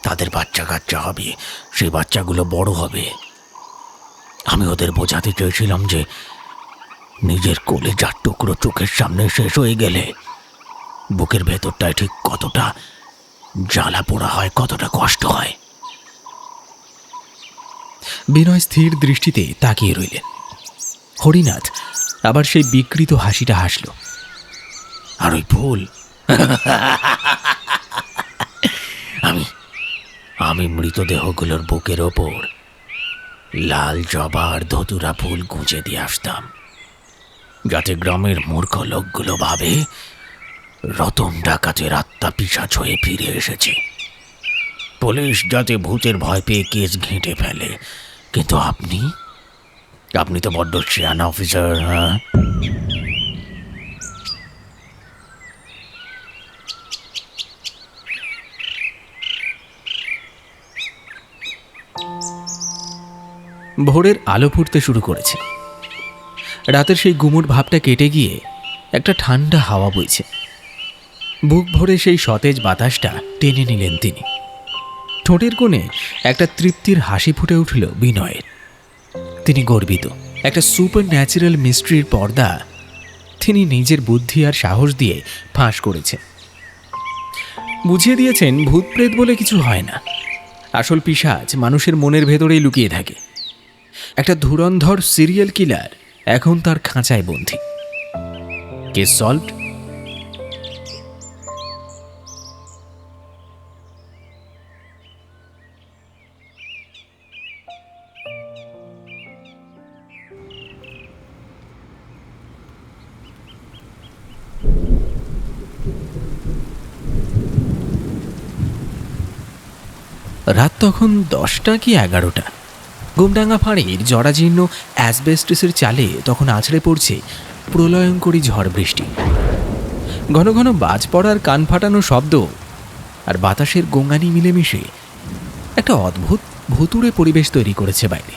তাদের বাচ্চা কাচ্চা হবে, সেই বাচ্চাগুলো বড় হবে। আমি ওদের বোঝাতে চেয়েছিলাম যে নিজের কলেজার টুকরো চোখের সামনে শেষ হয়ে গেলে বুকের ভেতরটায় ঠিক কতটা জ্বালা পোড়া হয়, কতটা কষ্ট হয়। বিনয় স্থির দৃষ্টিতে তাকিয়ে রইলেন। হরিনাথ আবার সেই বিকৃত হাসিটা হাসল। আর ওই ফুল, আমি মৃতদেহগুলোর বুকের ওপর লাল জবা আর ধতুরা ফুল গুঁজে দিয়ে আসতাম, যাতে গ্রামের মূর্খ লোকগুলো ভাবে রতন ডাকাতের আত্মা পিশাচ হয়ে ফিরে এসেছে। পুলিশ যাতে ভূতের ভয় পেয়ে কেস ঘেঁটে ফেলে। কিন্তু আপনি তো বড্ড শিয়ানা অফিসার। হ্যাঁ, ভোরের আলো ফুটতে শুরু করেছে। রাতের সেই গুমুট ভাবটা কেটে গিয়ে একটা ঠান্ডা হাওয়া বইছে। বুক ভরে সেই সতেজ বাতাসটা টেনে নিলেন তিনি। ঠোঁটের কোণে একটা তৃপ্তির হাসি ফুটে উঠল বিনয়ের। তিনি গর্বিত। একটা সুপার ন্যাচারাল মিস্ট্রির পর্দা তিনি নিজের বুদ্ধি আর সাহস দিয়ে ফাঁস করেছেন। বুঝিয়ে দিয়েছেন ভূত প্রেত বলে কিছু হয় না। আসল পিশাচ মানুষের মনের ভেতরেই লুকিয়ে থাকে। একটা ধুরন্ধর সিরিয়াল কিলার এখন তার খাঁচায় বন্দী। Case solved. রাত তখন 10টা কি 11টা। গুমডাঙ্গা ফাঁড়ির জরাজীর্ণ অ্যাসবেস্টসের চালে তখন আছড়ে পড়ছে প্রলয়ঙ্করী ঝড় বৃষ্টি। ঘন ঘন বাজ পড়ার কান ফাটানো শব্দ আর বাতাসের গোঙানি মিলেমিশে একটা অদ্ভুত ভুতুড়ে পরিবেশ তৈরি করেছে বাইরে।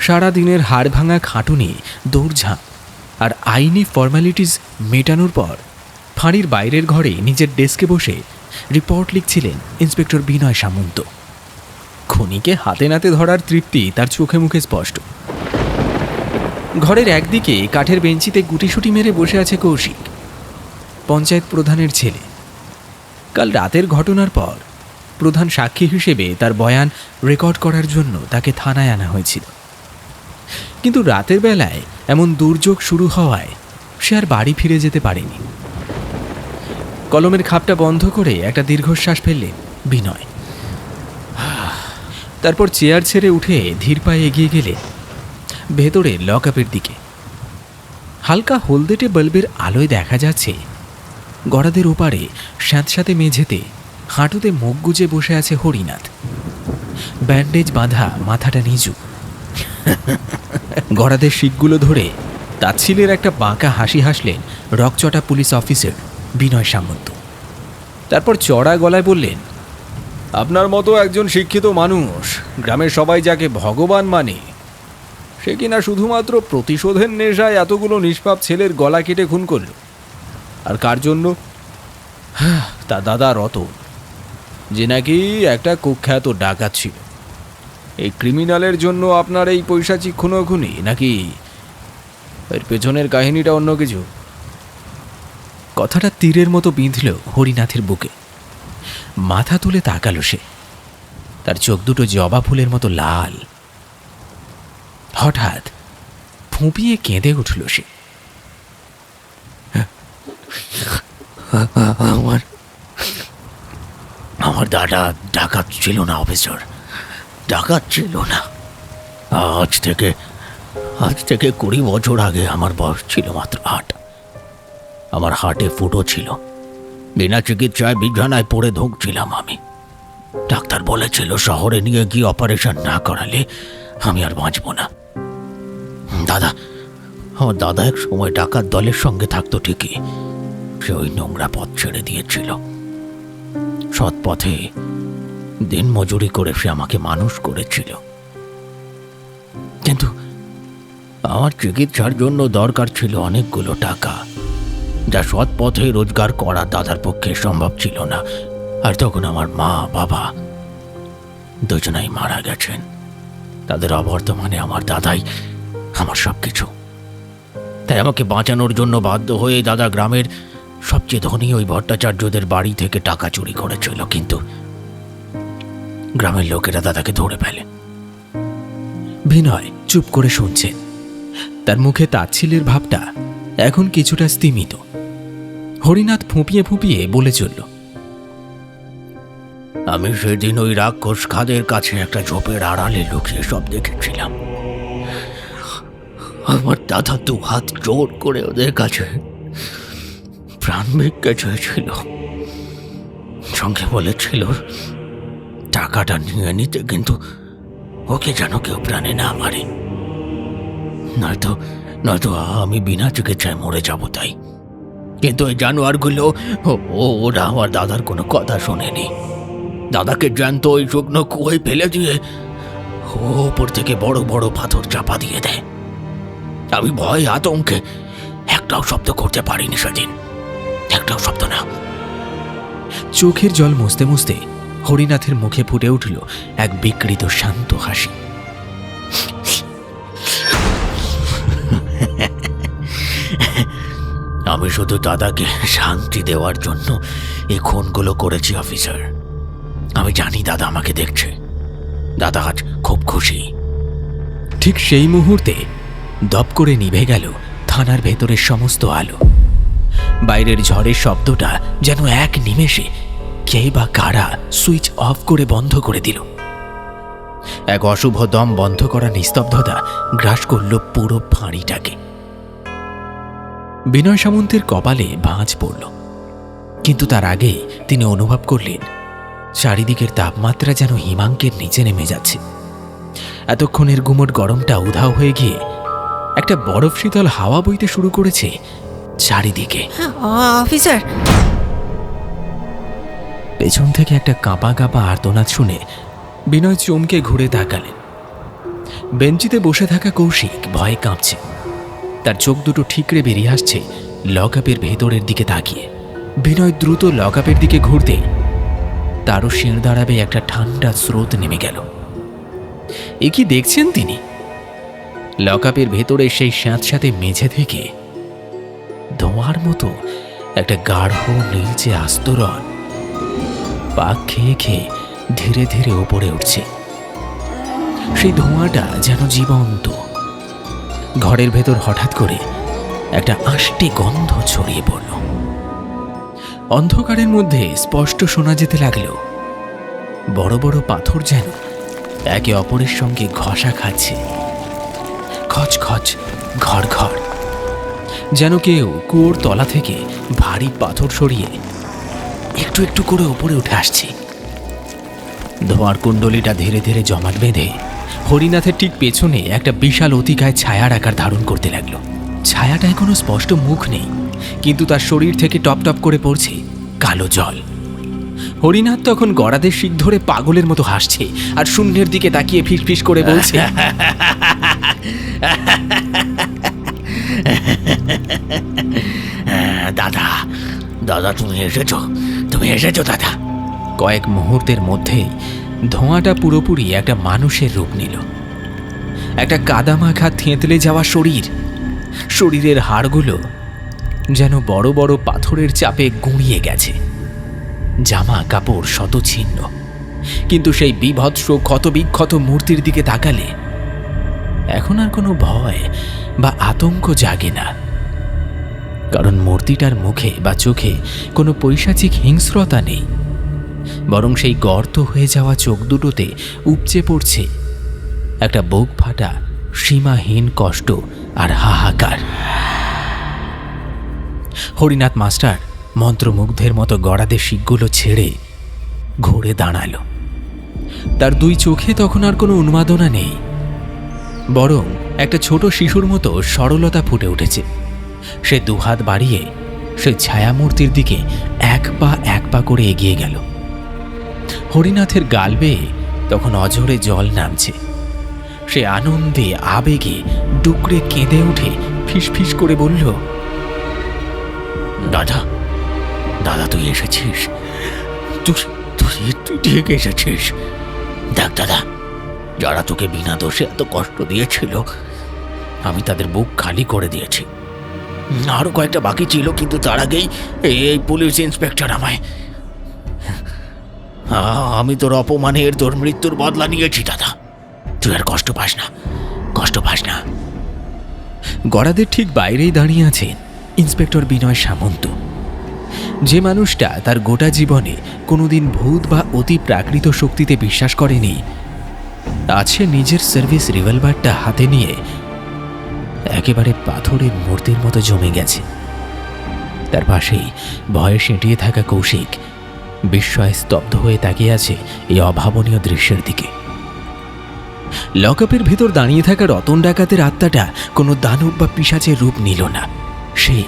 সারা দিনের হাড় ভাঙা খাটুনি, দৌড়ঝাঁপ আর আইনি ফর্মালিটিস মেটানোর পর ফাঁড়ির বাইরের ঘরে নিজের ডেস্কে বসে রিপোর্ট লিখছিলেন ইন্সপেক্টর বিনয় সামন্ত। খুনিকে হাতে নাতে ধরার তৃপ্তি তার চোখে মুখে স্পষ্ট। ঘরের একদিকে কাঠের বেঞ্চিতে গুটিসুটি মেরে বসে আছে কৌশিক, পঞ্চায়েত প্রধানের ছেলে। কাল রাতের ঘটনার পর প্রধান সাক্ষী হিসেবে তার বয়ান রেকর্ড করার জন্য তাকে থানায় আনা হয়েছিল। কিন্তু রাতের বেলায় এমন দুর্যোগ শুরু হওয়ায় সে আর বাড়ি ফিরে যেতে পারেনি। কলমের খাপটা বন্ধ করে একটা দীর্ঘশ্বাস ফেললেন বিনয়। তারপর চেয়ার ছেড়ে উঠে ধীর পায়ে এগিয়ে গেলে ভেতরে লকআপের দিকে। হালকা হলদেটে বাল্বের আলোয় দেখা যাচ্ছে গড়াদের ওপারে স্যাঁতস্যাঁতে মেঝেতে হাঁটুতে মুখ গুজে বসে আছে হরিনাথ, ব্যান্ডেজ বাঁধা, মাথাটা নিচু। গড়াদের শিকগুলো ধরে তাচ্ছিলের একটা বাঁকা হাসি হাসলেন রকচটা পুলিশ অফিসার বিনয় সামন্ত। তারপর চড়া গলায় বললেন, আপনার মতো একজন শিক্ষিত মানুষ, গ্রামের সবাই যাকে ভগবান মানে, সে কিনা শুধুমাত্র প্রতিশোধের নেশায় এতগুলো নিষ্পাপ ছেলের গলা কেটে খুন করল। আর কার জন্য? তা দাদা রতন, যে নাকি একটা কুখ্যাত ডাকাত ছিল। এই ক্রিমিনালের জন্য আপনার এই পৈশাচিক খুনোখুনি, নাকি এর পেছনের কাহিনীটা অন্য কিছু? কথাটা তীরের মতো বিঁধল হরিনাথের বুকে। মাথা তুলে তাকালো সে। তার চোখ দুটো জবা ফুলের মতো লাল। হঠাৎ ফুঁপিয়ে কেঁদে উঠল সে। আমার দাদা ডাকাত ছিল না অফিসার, ডাকাত ছিল না। আজ থেকে 20 বছর আগে আমার বয়স ছিল মাত্র 8। আমার হার্টে ফুটো ছিল। বিনা চিকিৎসায় বিছানায় পড়ে ধুঁকছিলাম আমি। ডাক্তার বলেছিল শহরে নিয়ে গিয়ে অপারেশন না করালে আমি আর বাঁচব না। আমার দাদা এক সময় ডাকাত দলের সঙ্গে থাকতো ঠিকই, সে ওই নোংরা পথ ছেড়ে দিয়েছিল। সৎ পথে দিন মজুরি করে সে আমাকে মানুষ করেছিল। কিন্তু আমার চিকিৎসার জন্য দরকার ছিল অনেকগুলো টাকা, যা সৎ পথে রোজগার করা দাদার পক্ষে সম্ভব ছিল না। আর তখন আমার মা বাবা দুজনাই মারা গেছেন। তাদের অবর্তমানে আমার দাদাই আমার সব কিছু। তাই আমাকে বাঁচানোর জন্য বাধ্য হয়ে দাদা গ্রামের সবচেয়ে ধনী ওই ভট্টাচার্যদের বাড়ি থেকে টাকা চুরি করেছিল। কিন্তু গ্রামের লোকেরা দাদাকে ধরে ফেলে। বিনয় চুপ করে শুনছেন। তার মুখে তাচ্ছিলের ভাবটা এখন কিছুটা স্তিমিত। হরিনাথ ফুঁপিয়ে ফুঁপিয়ে বলে চলল, আমি সেদিন ওই রাক্ষস খাদের কাছে একটা ঝোপের আড়ালে লুকিয়ে সব দেখেছিলাম। আমার দাদা 2 হাত জোর করে ওদের কাছে প্রাণ ভিক্ষা চেয়েছিল। সঙ্গে বলেছিল টাকাটা নিয়ে নিতে, কিন্তু ওকে যেন কেউ প্রাণে না মারে, নয়তো আমি বিনা চিকিৎসায় মরে যাব। তাই কিন্তু ওই জানোয়ারগুলো ওরা আমার দাদার কোনো কথা শোনেনি। দাদাকে জ্যান্ত ওই শুকনো কুয়োয় ফেলে দিয়ে ওপর থেকে বড় বড় পাথর চাপা দিয়ে দেয়। আমি ভয়ে আতঙ্কে একটাও শব্দ করতে পারিনি সেদিন, একটাও শব্দ না। চোখের জল মুছতে মুছতে হরিনাথের মুখে ফুটে উঠল এক বিকৃত শান্ত হাসি। আমি শুধু দাদাকে শান্তি দেওয়ার জন্য এই খুনগুলো করেছি অফিসার। আমি জানি দাদা আমাকে দেখছে। দাদা আজ খুব খুশি। ঠিক সেই মুহূর্তে দপ করে নিভে গেল থানার ভেতরের সমস্ত আলো। বাইরের ঝড়ের শব্দটা যেন এক নিমেষে কে বা কারা সুইচ অফ করে বন্ধ করে দিল। এক অশুভ দম বন্ধ করা নিস্তব্ধতা গ্রাস করল পুরো ফাঁড়িটাকে। বিনয় সামন্তের কপালে ভাঁজ পড়ল, কিন্তু তার আগে তিনি অনুভব করলেন চারিদিকের তাপমাত্রা যেন হিমাঙ্কের নিচে নেমে যাচ্ছে। এতক্ষণের গুমট গরমটা উধাও হয়ে গিয়ে একটা বরফ শীতল হাওয়া বইতে শুরু করেছে চারিদিকে। অফিসার, পেছন থেকে একটা কাঁপা কাঁপা আর্তনাদ শুনে বিনয় চমকে ঘুরে তাকালেন। বেঞ্চিতে বসে থাকা কৌশিক ভয়ে কাঁপছে। তার চোখ দুটো ঠিকরে বেরিয়ে আসছে লকআপের ভেতরের দিকে তাকিয়ে। বিনয় দ্রুত লকআপের দিকে ঘুরতে তারও শির দাঁড়াবে একটা ঠান্ডা স্রোত নেমে গেল। এ কি দেখছেন তিনি? লকআপের ভেতরে সেই স্যাঁতস্যাঁতে মেঝে থেকে ধোঁয়ার মতো একটা গাঢ় নীলচে আস্তরণ পাক খেয়ে খেয়ে ধীরে ধীরে উপরে উঠছে। সেই ধোঁয়াটা যেন জীবন্ত। ঘরের ভেতর হঠাৎ করে একটা আষ্টে গন্ধ ছড়িয়ে পড়ল। অন্ধকারের মধ্যে স্পষ্ট শোনা যেতে লাগল বড় বড় পাথর যেন একে অপরের সঙ্গে ঘষা খাচ্ছে, খচখচ, ঘর ঘর, যেন কেউ কুয়োর তলা থেকে ভারী পাথর সরিয়ে একটু একটু করে উপরে উঠে আসছে। ধোঁয়ার কুণ্ডলীটা ধীরে ধীরে জমাট বেঁধে হরিনাথের ঠিক পেছনে একটা বিশাল অতিকায় ছায়ার আকার ধারণ করতে লাগলো। ছায়াটায় কোনো স্পষ্ট মুখ নেই, কিন্তু তার শরীর থেকে টপ টপ করে পড়ছে কালো জল। হরিনাথ তখন গড়াদের শিক ধরে পাগলের মতো হাসছে আর শূন্যের দিকে তাকিয়ে ফিসফিস করে বলছে, দাদা, দাদা তুমি এসেছো দাদা। কয়েক মুহূর্তের মধ্যেই ধোঁয়াটা পুরোপুরি একটা মানুষের রূপ নিল। একটা কাদামাখা থেঁতলে যাওয়া শরীর, শরীরের হাড়গুলো যেন বড় বড় পাথরের চাপে গুঁড়িয়ে গেছে। জামা কাপড় শতছিন্ন, কিন্তু সেই বিভৎস ক্ষতবিক্ষত মূর্তির দিকে তাকালে এখন আর কোনো ভয় বা আতঙ্ক জাগে না। কারণ মূর্তিটার মুখে বা চোখে কোনো পৈশাচিক হিংস্রতা নেই, বরং সেই গর্ত হয়ে যাওয়া চোখ দুটোতে উপচে পড়ছে একটা বুক ফাটা সীমাহীন কষ্ট আর হাহাকার। হরিনাথ মাস্টার মন্ত্রমুগ্ধের মতো গড়াদের শিকগুলো ছেড়ে ঘুরে দাঁড়ালো। তার দুই চোখে তখন আর কোনো উন্মাদনা নেই, বরং একটা ছোট শিশুর মতো সরলতা ফুটে উঠেছে। সে দুহাত বাড়িয়ে সে ছায়ামূর্তির দিকে এক পা করে এগিয়ে গেল। হরিনাথের গাল বেয়ে তখন অঝরে জল নামছে। সে আনন্দে আবেগে ডুকরে কেঁদে উঠে ফিসফিস করে বলল, দাদা, দাদা তুই এসেছিস, তুই ঠিক এসেছিস। দেখ দাদা, যারা তোকে বিনা দোষে এত কষ্ট দিয়েছিল আমি তাদের বুক খালি করে দিয়েছি। আরো কয়েকটা বাকি ছিল, কিন্তু তার আগেই এই পুলিশ ইন্সপেক্টর আমায়, আমি তোর অপমানের, তোর মৃত্যুর বদলা নিয়েছি দাদা। তুই আর কষ্ট পাস না, কষ্ট পাস না। গড়াদের ঠিক বাইরেই দাঁড়িয়ে আছেন ইন্সপেক্টর বিনয় সামন্ত, যে মানুষটা তার গোটা জীবনে কোনোদিন ভূত বা অতি প্রাকৃত শক্তিতে বিশ্বাস করেনি, আছে নিজের সার্ভিস রিভলভারটা হাতে নিয়ে একেবারে পাথরের মূর্তির মতো জমে গেছে। তার পাশেই ভয়ে সেঁটিয়ে থাকা কৌশিক বিস্ময়ে স্তব্ধ হয়ে তাকিয়ে আছে এই অভাবনীয় দৃশ্যের দিকে। লকআপের ভেতর দাঁড়িয়ে থাকা রতন ডাকাতের আত্মাটা কোনো দানব বা পিশাচের রূপ নিল না। সে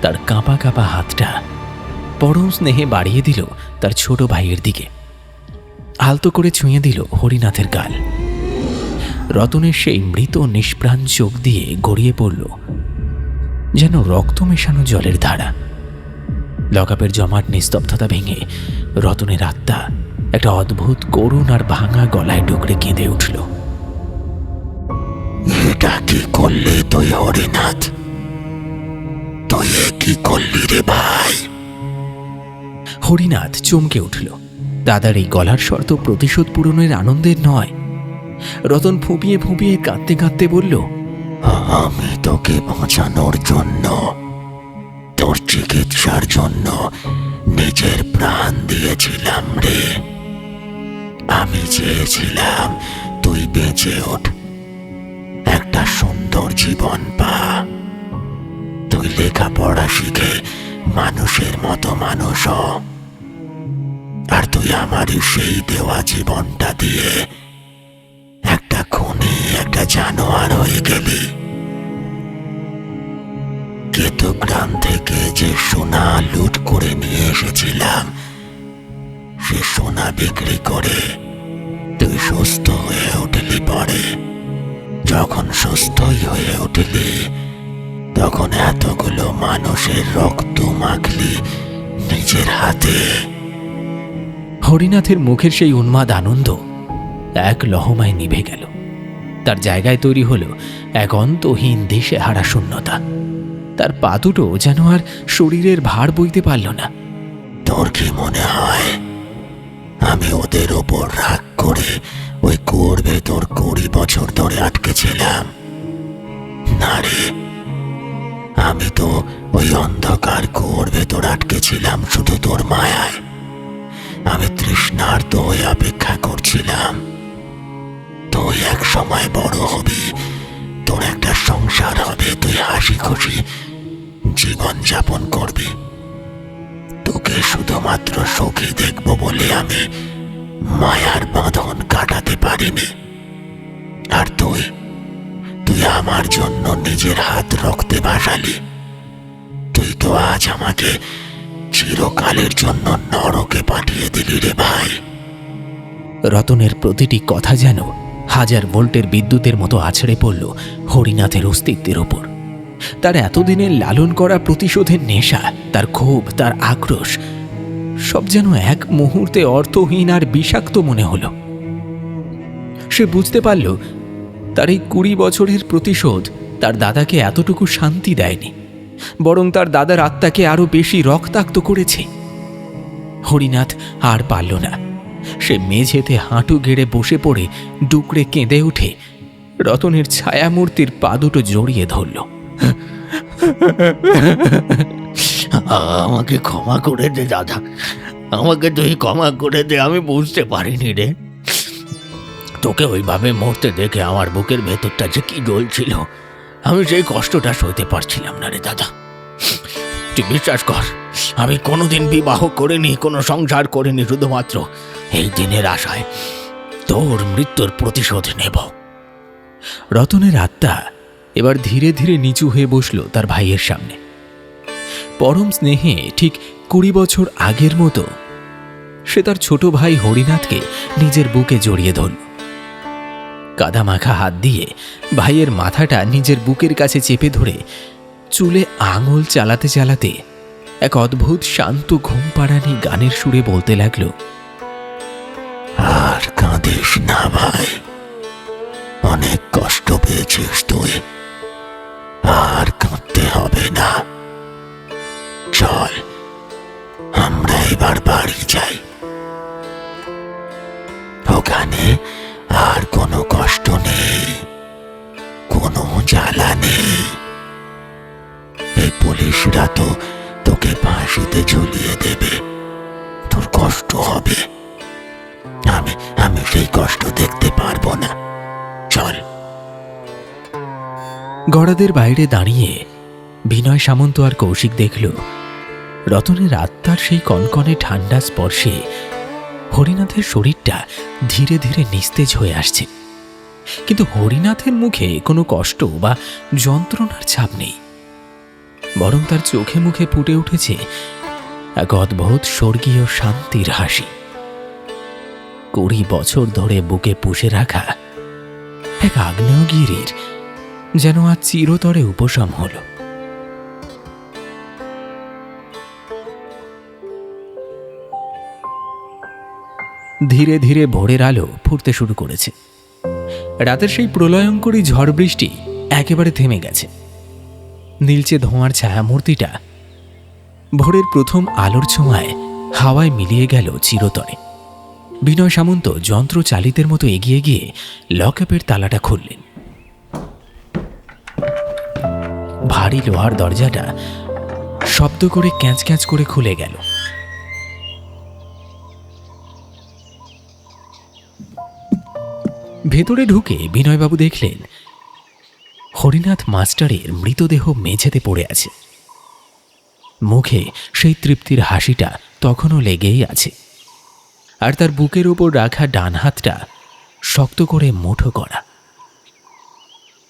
তার কাঁপা কাঁপা হাতটা পরম স্নেহে বাড়িয়ে দিল তার ছোট ভাইয়ের দিকে, আলতো করে ছুঁয়ে দিল হরিনাথের গাল। রতনের সেই মৃত নিষ্প্রাণ চোখ দিয়ে গড়িয়ে পড়ল যেন রক্ত মেশানো জলের ধারা। লকআপের জমাট নিস্তব্ধতা ভেঙে রতনের আত্মা একটা অদ্ভুত করুণ আর ভাঙা গলায় ডুকরে কেঁদে উঠল। এটা কি করলি তুই হরিনাথ? তুই কি করলি রে ভাই? হরিনাথ চমকে উঠল। দাদার এই গলার স্বর তো প্রতিশোধ পূরণের আনন্দের নয়। রতন ফুঁপিয়ে ফুঁপিয়ে কাঁদতে কাঁদতে বলল, আমি তোকে বাঁচানোর জন্য, তোর চিকিৎসার জন্য নিজের প্রাণ দিয়েছিলাম রে। আমি চেয়েছিলাম তুই বেঁচে ওঠ, একটা সুন্দর জীবন পা। তুই লেখাপড়া শিখে মানুষের মতো মানুষ হ। আর তুই আমারই সেই দেওয়া জীবনটা দিয়ে একটা খুনি, একটা জানোয়ার হয়ে গেলি। কেতু গ্রাম থেকে যে সোনা লুট করে নিয়ে এসেছিলাম সে সোনা বিক্রি করে তুই সুস্থ হয়ে উঠলি। পরে যখন সুস্থই হয়ে উঠলি তখন এতগুলো মানুষের রক্ত মাখলি নিজের হাতে। হরিনাথের মুখের সেই উন্মাদ আনন্দ এক লহমায় নিভে গেল। তার জায়গায় তৈরি হলো এক অন্তহীন দেশে হারা শূন্যতা। তার পা দুটো যেন আর শরীরের ভার বইতে পারল না। তোর কি মনে হয় আমি ওদের ওপর রাগ করে ওই কুয়োর ভেতর 20 বছর ধরে আটকেছিলাম? না রে, আমি তো ওই অন্ধকার কুয়োর ভেতর আটকেছিলাম শুধু তোর মায়ায়। আমি তৃষ্ণার্ত হয়ে অপেক্ষা করছিলাম তুই এক সময় বড় হবি, তোর একটা সংসার হবে, তুই হাসি খুশি জীবন যাপন করবি। তোকে শুধুমাত্র সুখী দেখব বলে আমি মায়ার বাঁধন কাটাতে পারিনি। আর তুই আমার জন্য নিজের হাত রক্তে ভাসালি। তুই তো আজ আমাকে চিরকালের জন্য নরকে পাঠিয়ে দিলি রে ভাই। রতনের প্রতিটি কথা যেন 1000 ভোল্টের বিদ্যুতের মতো আছড়ে পড়ল হরিনাথের অস্তিত্বের ওপর। তার এতদিনের লালন করা প্রতিশোধের নেশা, তার ক্ষোভ, তার আক্রোশ সব যেন এক মুহূর্তে অর্থহীন আর বিষাক্ত মনে হলো। সে বুঝতে পারল তার এই 20 বছরের প্রতিশোধ তার দাদাকে এতটুকু শান্তি দেয়নি, বরং তার দাদার আত্মাকে আরো বেশি রক্তাক্ত করেছে। হরিনাথ আর পারল না। সে মেঝেতে হাঁটু গেড়ে বসে পড়ে ডুকরে কেঁদে উঠে রতনের ছায়ামূর্তির পা দুটো জড়িয়ে ধরল। আমাকে ক্ষমা করে দে দাদা, আমাকে তুই ক্ষমা করে দে। আমি বুঝতে পারিনি রে, তোকে ওইভাবে মরতে দেখে আমার বুকের ভেতরটা যে কি জ্বলছিল, আমি সেই কষ্টটা সইতে পারছিলাম না রে দাদা। তুই বিশ্বাস কর, আমি কোনোদিন বিবাহ করিনি, কোনো সংসার করিনি, শুধুমাত্র এই দিনের আশায় তোর মৃত্যুর প্রতিশোধ নেব। রতনের আত্মা এবার ধীরে ধীরে নিচু হয়ে বসল তার ভাইয়ের সামনে। পরম স্নেহে ঠিক 20 বছর আগের মতো সে তার ছোট ভাই হরিনাথকে নিজের বুকে জড়িয়ে ধরল। কাদা মাখা হাত দিয়ে ভাইয়ের মাথাটা নিজের বুকের কাছে চেপে ধরে চুলে আঙুল চালাতে চালাতে এক অদ্ভুত শান্ত ঘুম পাড়ানি গানের সুরে বলতে লাগলো, আর কাঁদিস না ভাই, অনেক কষ্ট পেয়েছিস তুই, আর কাঁদতে হবে না। চল আমরা এবার বাড়ি যাই, ওখানে আর কোনো কষ্ট নেই, কোনো জ্বালা নেই। এই পুলিশরা তো তোকে ফাঁসিতে ঝুলিয়ে দেবে, তোর কষ্ট হবে, আমি সেই কষ্ট দেখতে পারবো না। চল। গড়াদের বাইরে দাঁড়িয়ে বিনয় সামন্ত আর কৌশিক দেখল রতনের আত্মার সেই কনকনে ঠান্ডা স্পর্শে হরিনাথের শরীরটা ধীরে ধীরে নিস্তেজ হয়ে আসছে। কিন্তু হরিনাথের মুখে কোনো কষ্ট বা যন্ত্রণার ছাপ নেই, বরং তার চোখে মুখে ফুটে উঠেছে এক অদ্ভুত স্বর্গীয় শান্তির হাসি। 20 বছর ধরে বুকে পুষে রাখা এক আগ্নেয়গিরির যেন আজ চিরতরে উপশম হল। ধীরে ধীরে ভোরের আলো ফুটতে শুরু করেছে। রাতের সেই প্রলয়ঙ্করী ঝড় বৃষ্টি একেবারে থেমে গেছে। নীলচে ধোঁয়ার ছায়ামূর্তিটা ভোরের প্রথম আলোর ছোঁয়ায় হাওয়ায় মিলিয়ে গেল চিরতরে। বিনয় সামন্ত যন্ত্র চালিতের মতো এগিয়ে গিয়ে লকআপের তালাটা খুললেন। ভারী লোহার দরজাটা শব্দ করে ক্যাঁচ ক্যাঁচ করে খুলে গেল। ভেতরে ঢুকে বিনয়বাবু দেখলেন হরিনাথ মাস্টারের মৃতদেহ মেঝেতে পড়ে আছে। মুখে সেই তৃপ্তির হাসিটা তখনও লেগেই আছে, আর তার বুকের ওপর রাখা ডান হাতটা শক্ত করে মুঠো করা।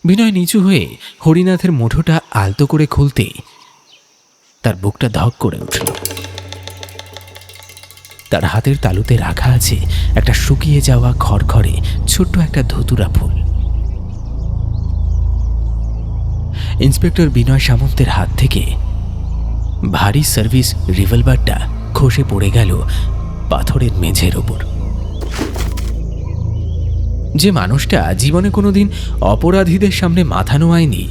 বিনয় নিচু হয়ে হরিনাথের মুঠোটা আলতো করে খুলতে তার বুকটা ধক করে উঠল। তার হাতের তালুতে রাখা আছে একটা শুকিয়ে যাওয়া খড়খড়ে ছোট্ট একটা ধুতুরা ফুল। ইন্সপেক্টর বিনয় সামন্তের হাত থেকে ভারী সার্ভিস রিভলভারটা খসে পড়ে গেল পাথরের মেঝের ওপর। যে মানুষটা জীবনে কোনোদিন অপরাধীদের সামনে মাথা নোয়ায়নি,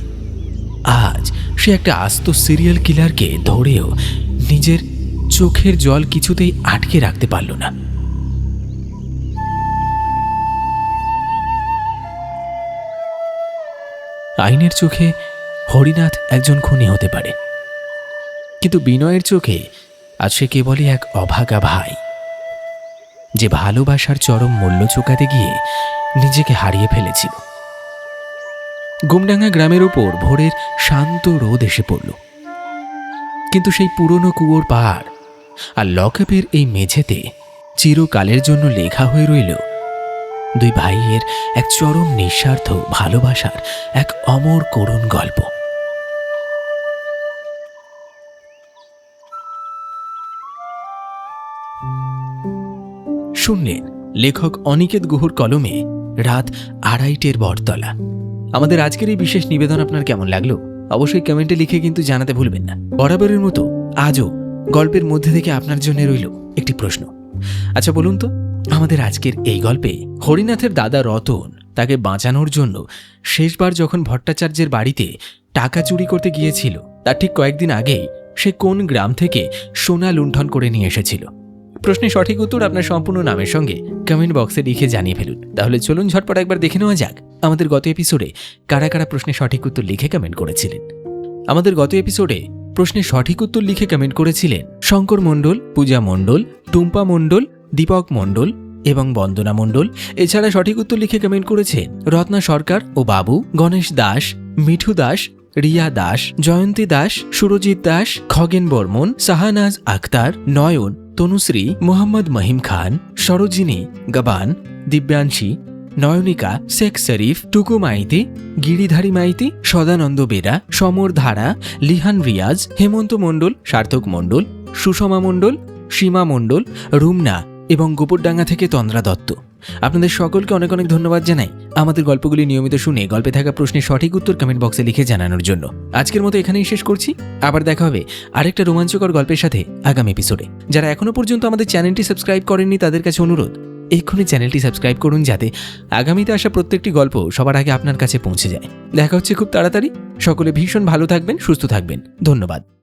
আজ সে একটা আস্ত সিরিয়াল কিলারকে ধরেও নিজের চোখের জল কিছুতেই আটকে রাখতে পারল না। আইনের চোখে হরিনাথ একজন খুনি হতে পারে, কিন্তু বিনয়ের চোখে আজ সে কেবলই এক অভাগা ভাই, যে ভালোবাসার চরম মূল্য চুকাতে গিয়ে নিজেকে হারিয়ে ফেলেছিল। গুমডাঙ্গা গ্রামের ওপর ভোরের শান্ত রোদ এসে পড়ল, কিন্তু সেই পুরনো কুয়োর পাড় আর লকআপের এই মেঝেতে চিরকালের জন্য লেখা হয়ে রইল দুই ভাইয়ের এক চরম নিঃস্বার্থ ভালোবাসার এক অমর করুণ গল্প। শুনলেন লেখক অনিকেত গুহর কলমে রাত 2:30 বটতলা। আমাদের আজকের এই বিশেষ নিবেদন আপনার কেমন লাগলো অবশ্যই কমেন্টে লিখে কিন্তু জানাতে ভুলবেন না। বরাবরের মতো আজও গল্পের মধ্যে থেকে আপনার জন্য রইল একটি প্রশ্ন। আচ্ছা বলুন তো, আমাদের আজকের এই গল্পে হরিনাথের দাদা রতন তাকে বাঁচানোর জন্য শেষবার যখন ভট্টাচার্যের বাড়িতে টাকা চুরি করতে গিয়েছিল তার ঠিক কয়েকদিন আগেই সে কোন গ্রাম থেকে সোনা লুণ্ঠন করে নিয়ে এসেছিল? প্রশ্নের সঠিক উত্তর আপনার সম্পূর্ণ নামের সঙ্গে কমেন্ট বক্সে লিখে জানিয়ে ফেলুন। তাহলে চলুন ঝটপট একবার দেখে নেওয়া যাক আমাদের গত এপিসোডে কারা কারা প্রশ্নের সঠিক উত্তর লিখে কমেন্ট করেছিলেন। আমাদের গত এপিসোডে প্রশ্নের সঠিক উত্তর লিখে কমেন্ট করেছিলেন শঙ্কর মণ্ডল, পূজা মণ্ডল, টুম্পা মণ্ডল, দীপক মণ্ডল এবং বন্দনা মণ্ডল। এছাড়া সঠিক উত্তর লিখে কমেন্ট করেছেন রত্না সরকার ও বাবু, গণেশ দাস, মিঠু দাস, রিয়া দাস, জয়ন্তী দাস, সুরজিৎ দাস, খগেন বর্মন, শাহানাজ আখতার, নয়ন, তনুশ্রী, মোহাম্মদ মহিম খান, সরোজিনী গাবান, দিব্যাংশী, নয়নিকা, শেখ শরীফ, টুকু মাইতি, গিরিধারী মাইতি, সদানন্দ বেরা, সমর ধারা, লিহান রিয়াজ, হেমন্ত মণ্ডল, সার্থক মণ্ডল, সুষমা মণ্ডল, সীমা মণ্ডল, রুমনা এবং গোপুরডাঙ্গা থেকে তন্দ্রা দত্ত। আপনাদের সকলকে অনেক অনেক ধন্যবাদ জানাই আমাদের গল্পগুলি নিয়মিত শুনে গল্পে থাকা প্রশ্নের সঠিক উত্তর কমেন্ট বক্সে লিখে জানানোর জন্য। আজকের মতো এখানেই শেষ করছি। আবার দেখা হবে আরেকটা রোমাঞ্চকর গল্পের সাথে আগামী এপিসোডে। যারা এখনো পর্যন্ত আমাদের চ্যানেলটি সাবস্ক্রাইব করেননি তাদের কাছে অনুরোধ, এক্ষুনি চ্যানেলটি সাবস্ক্রাইব করুন যাতে আগামীতে আসা প্রত্যেকটি গল্প সবার আগে আপনার কাছে পৌঁছে যায়। দেখা হচ্ছে খুব তাড়াতাড়ি। সকলে ভীষণ ভালো থাকবেন, সুস্থ থাকবেন। ধন্যবাদ।